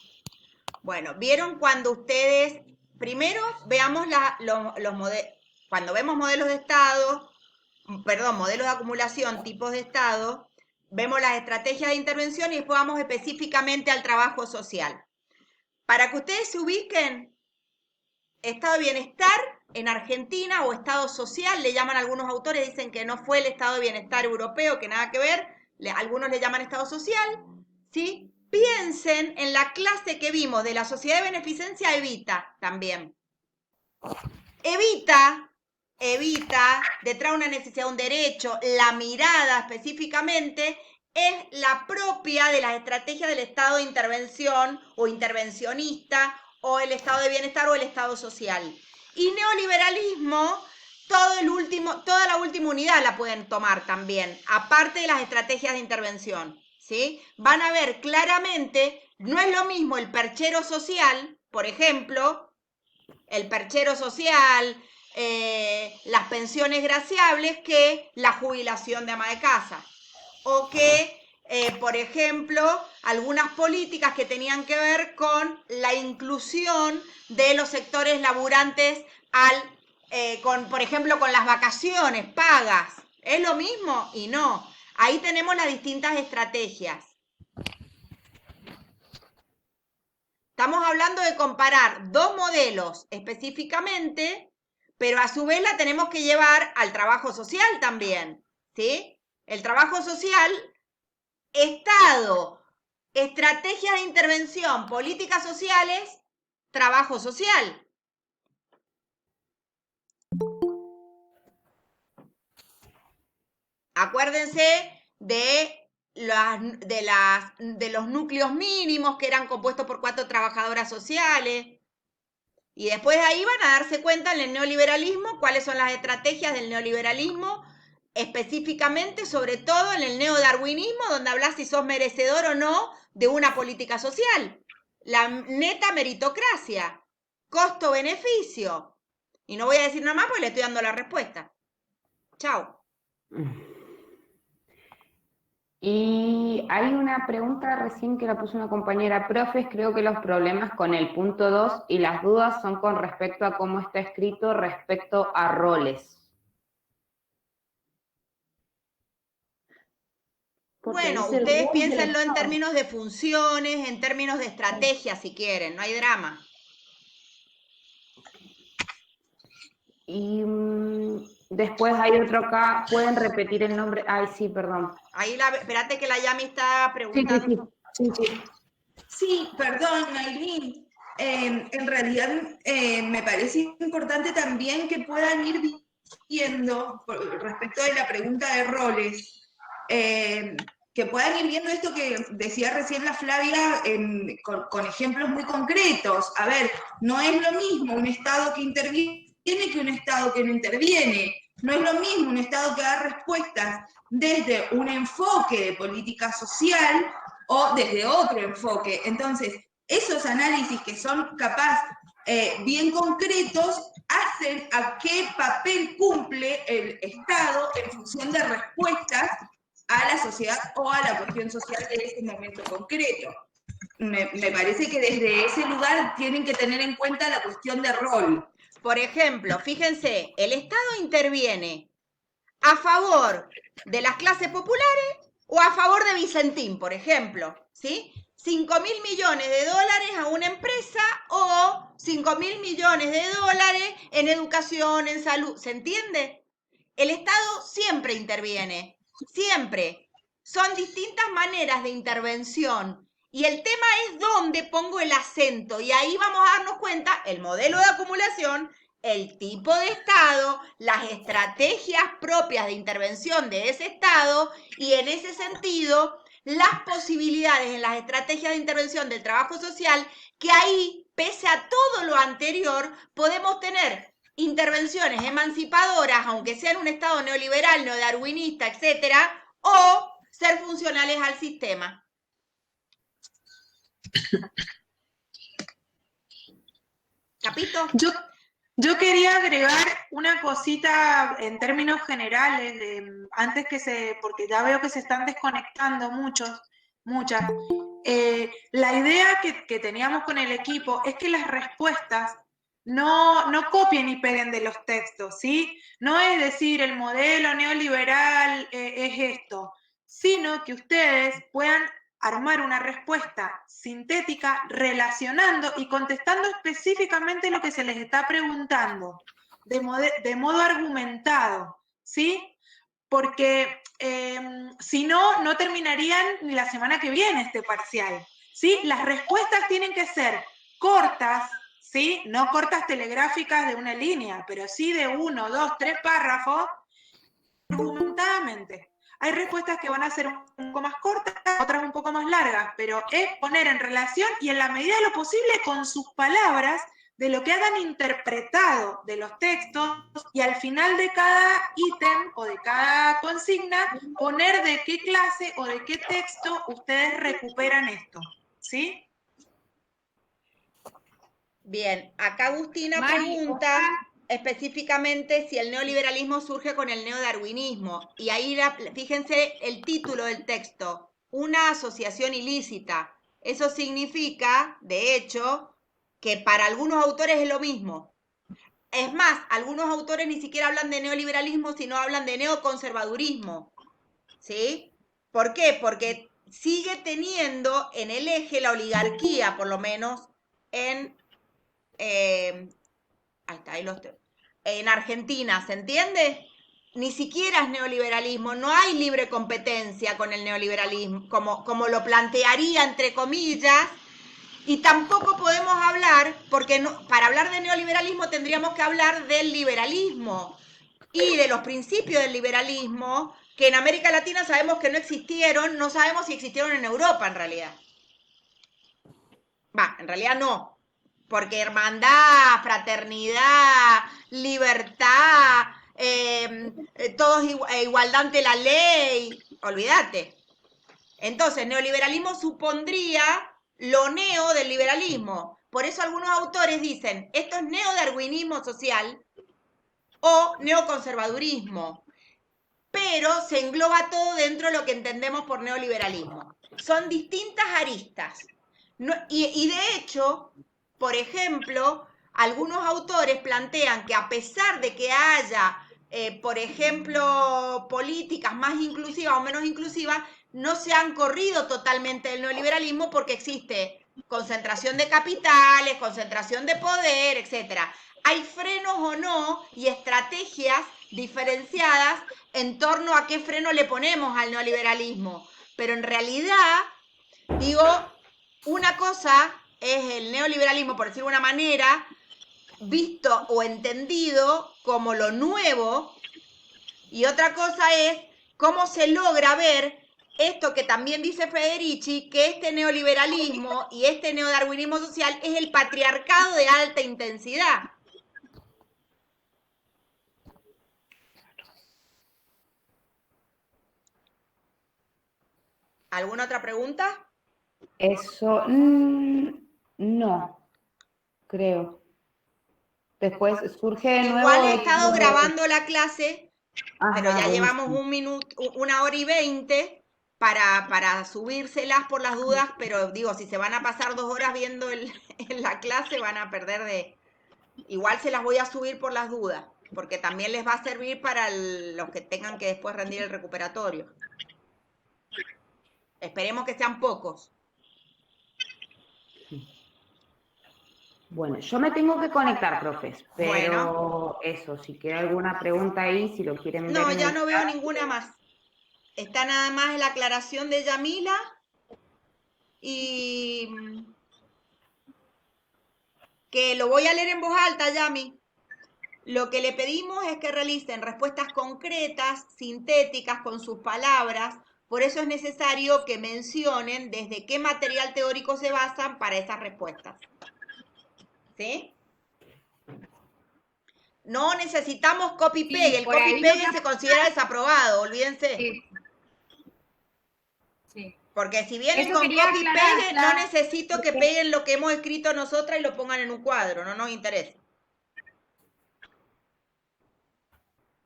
Bueno, ¿vieron cuando ustedes, primero veamos los modelos, cuando vemos modelos de Estado, modelos de acumulación, tipos de Estado, vemos las estrategias de intervención y después vamos específicamente al trabajo social. Para que ustedes se ubiquen, estado de bienestar en Argentina o estado social, le llaman algunos autores, dicen que no fue el estado de bienestar europeo, que nada que ver, algunos le llaman estado social, ¿sí? Piensen en la clase que vimos de la sociedad de beneficencia Evita también. Evita, detrás de una necesidad, un derecho, la mirada específicamente es la propia de las estrategias del estado de intervención o intervencionista o el estado de bienestar o el estado social. Y neoliberalismo, toda la última unidad la pueden tomar también, aparte de las estrategias de intervención, ¿sí? Van a ver claramente, no es lo mismo el perchero social, por ejemplo, el perchero social, las pensiones graciables, que la jubilación de ama de casa. O que, por ejemplo, algunas políticas que tenían que ver con la inclusión de los sectores laburantes por ejemplo, con las vacaciones pagas. ¿Es lo mismo? Y no. Ahí tenemos las distintas estrategias. Estamos hablando de comparar 2 modelos específicamente, pero a su vez la tenemos que llevar al trabajo social también, ¿sí? El trabajo social, Estado, estrategias de intervención, políticas sociales, trabajo social. Acuérdense de los núcleos mínimos que eran compuestos por 4 trabajadoras sociales. Y después de ahí van a darse cuenta en el neoliberalismo cuáles son las estrategias del neoliberalismo, específicamente, sobre todo en el neodarwinismo, donde hablas si sos merecedor o no de una política social. La neta meritocracia, costo-beneficio. Y no voy a decir nada más porque le estoy dando la respuesta. Chao. Y hay una pregunta recién que la puso una compañera. Profes, creo que los problemas con el punto 2 y las dudas son con respecto a cómo está escrito respecto a roles. Bueno, ustedes piénsenlo en términos de funciones, en términos de estrategia, si quieren, no hay drama. Y después hay otro acá, pueden repetir el nombre. Ay, sí, perdón. Ahí espérate que la Yami está preguntando. Sí, perdón, Nailin. En realidad me parece importante también que puedan ir viendo, respecto de la pregunta de roles, que puedan ir viendo esto que decía recién la Flavia con ejemplos muy concretos. A ver, no es lo mismo un Estado que interviene que un Estado que no interviene. No es lo mismo un Estado que da respuestas desde un enfoque de política social o desde otro enfoque. Entonces, esos análisis que son capaz bien concretos hacen a qué papel cumple el Estado en función de respuestas a la sociedad o a la cuestión social de ese momento concreto. Me parece que desde ese lugar tienen que tener en cuenta la cuestión de rol. Por ejemplo, fíjense, el Estado interviene a favor de las clases populares o a favor de Vicentín, por ejemplo, ¿sí? 5.000 millones de dólares a una empresa o 5.000 millones de dólares en educación, en salud, ¿se entiende? El Estado siempre interviene, siempre. Son distintas maneras de intervención y el tema es dónde pongo el acento y ahí vamos a darnos cuenta el modelo de acumulación, el tipo de Estado, las estrategias propias de intervención de ese Estado y en ese sentido las posibilidades en las estrategias de intervención del trabajo social que ahí, pese a todo lo anterior, podemos tener intervenciones emancipadoras, aunque sean un Estado neoliberal, neodarwinista, etcétera, o ser funcionales al sistema. ¿Capito? Yo quería agregar una cosita en términos generales, porque ya veo que se están desconectando muchas. La idea que teníamos con el equipo es que las respuestas no copien y peguen de los textos, ¿sí? No es decir, el modelo neoliberal es esto, sino que ustedes puedan armar una respuesta sintética relacionando y contestando específicamente lo que se les está preguntando, de modo argumentado, ¿sí? Porque si no, no terminarían ni la semana que viene este parcial, ¿sí? Las respuestas tienen que ser cortas, ¿sí? No cortas telegráficas de una línea, pero sí de 1, 2, 3 párrafos, argumentadamente. Hay respuestas que van a ser un poco más cortas, otras un poco más largas, pero es poner en relación y en la medida de lo posible con sus palabras de lo que hayan interpretado de los textos y al final de cada ítem o de cada consigna poner de qué clase o de qué texto ustedes recuperan esto, ¿sí? Bien, acá Agustina pregunta específicamente si el neoliberalismo surge con el neodarwinismo. Y ahí, fíjense el título del texto, una asociación ilícita. Eso significa, de hecho, que para algunos autores es lo mismo. Es más, algunos autores ni siquiera hablan de neoliberalismo, sino hablan de neoconservadurismo. ¿Sí? ¿Por qué? Porque sigue teniendo en el eje la oligarquía, por lo menos en... en Argentina, ¿se entiende? Ni siquiera es neoliberalismo, no hay libre competencia con el neoliberalismo, como lo plantearía entre comillas, y tampoco podemos hablar, porque para hablar de neoliberalismo tendríamos que hablar del liberalismo y de los principios del liberalismo, que en América Latina sabemos que no existieron, no sabemos si existieron en Europa en realidad. En realidad no, porque hermandad, fraternidad, libertad, todos igualdad ante la ley, olvídate. Entonces, neoliberalismo supondría lo neo del liberalismo. Por eso algunos autores dicen, esto es neodarwinismo social o neoconservadurismo, pero se engloba todo dentro de lo que entendemos por neoliberalismo. Son distintas aristas. Y de hecho, por ejemplo, algunos autores plantean que a pesar de que haya, por ejemplo, políticas más inclusivas o menos inclusivas, no se han corrido totalmente del neoliberalismo porque existe concentración de capitales, concentración de poder, etc. Hay frenos o no y estrategias diferenciadas en torno a qué freno le ponemos al neoliberalismo. Pero en realidad, digo, una cosa es el neoliberalismo, por decirlo de una manera, visto o entendido como lo nuevo, y otra cosa es cómo se logra ver esto que también dice Federici, que este neoliberalismo y este neodarwinismo social es el patriarcado de alta intensidad. ¿Alguna otra pregunta? Eso, no, creo. Después surge de nuevo... Igual he estado grabando la clase, pero ya buenísimo. llevamos 1 hora y 20 para subírselas por las dudas, pero digo, si se van a pasar 2 horas viendo en la clase, van a perder de... Igual se las voy a subir por las dudas, porque también les va a servir para los que tengan que después rendir el recuperatorio. Esperemos que sean pocos. Bueno, yo me tengo que conectar, profes, pero Bueno. eso, si queda alguna pregunta ahí, si lo quieren ver. No, en ya el no veo chat. ninguna más. Está nada más la aclaración de Yamila y que lo voy a leer en voz alta, Yami. Lo que le pedimos es que realicen respuestas concretas, sintéticas, con sus palabras. Por eso es necesario que mencionen desde qué material teórico se basan para esas respuestas. ¿Sí? No necesitamos copy-paste. Sí, el por ahí copy-paste lo que- se considera desaprobado, olvídense. Sí. Porque si vienen Eso con quería copy-paste, aclarar, no necesito que porque- peguen lo que hemos escrito nosotras y lo pongan en un cuadro, no nos interesa.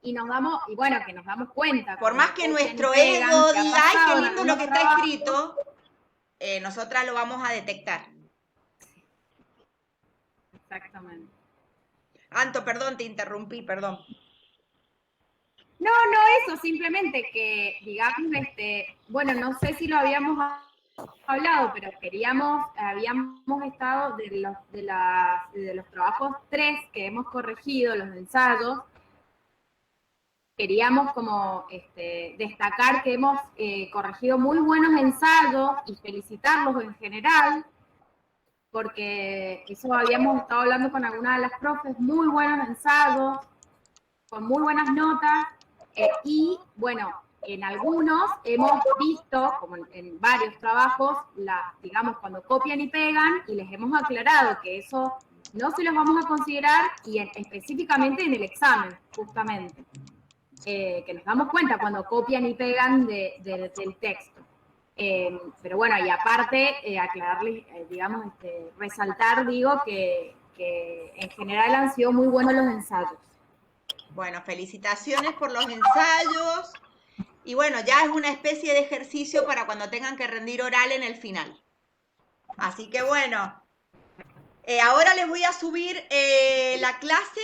Y nos damos, y bueno, que nos damos cuenta. Por más que cuando nuestro copian y pegan, ego que ha diga, ay, pasado qué en lindo lo algunos que está trabajos. escrito, nosotras lo vamos a detectar. Exactamente. Anto, perdón, te interrumpí, perdón. No, eso, simplemente que, digamos, bueno, no sé si lo habíamos hablado, pero habíamos estado de los trabajos 3 que hemos corregido, los ensayos, queríamos como destacar que hemos corregido muy buenos ensayos y felicitarlos en general, porque eso habíamos estado hablando con algunas de las profes, muy buenos ensayos, con muy buenas notas, y bueno, en algunos hemos visto, como en varios trabajos, digamos, cuando copian y pegan, y les hemos aclarado que eso no se los vamos a considerar, y específicamente en el examen, justamente. Que nos damos cuenta cuando copian y pegan del texto. Pero bueno, y aparte, aclararles, digamos, resaltar, digo, que en general han sido muy buenos los ensayos. Bueno, felicitaciones por los ensayos. Y bueno, ya es una especie de ejercicio para cuando tengan que rendir oral en el final. Así que bueno, ahora les voy a subir la clase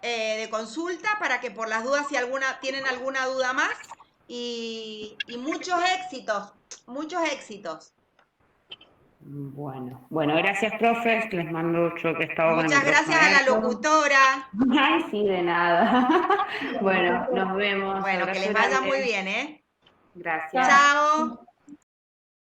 de consulta para que por las dudas, si tienen alguna duda más, y muchos éxitos, muchos éxitos. Bueno, gracias, profes, les mando yo que estaba con el Muchas gracias a la locutora. Ay, sí, de nada. Bueno, nos vemos. Bueno, que les vaya muy bien, ¿eh? Gracias. Chao.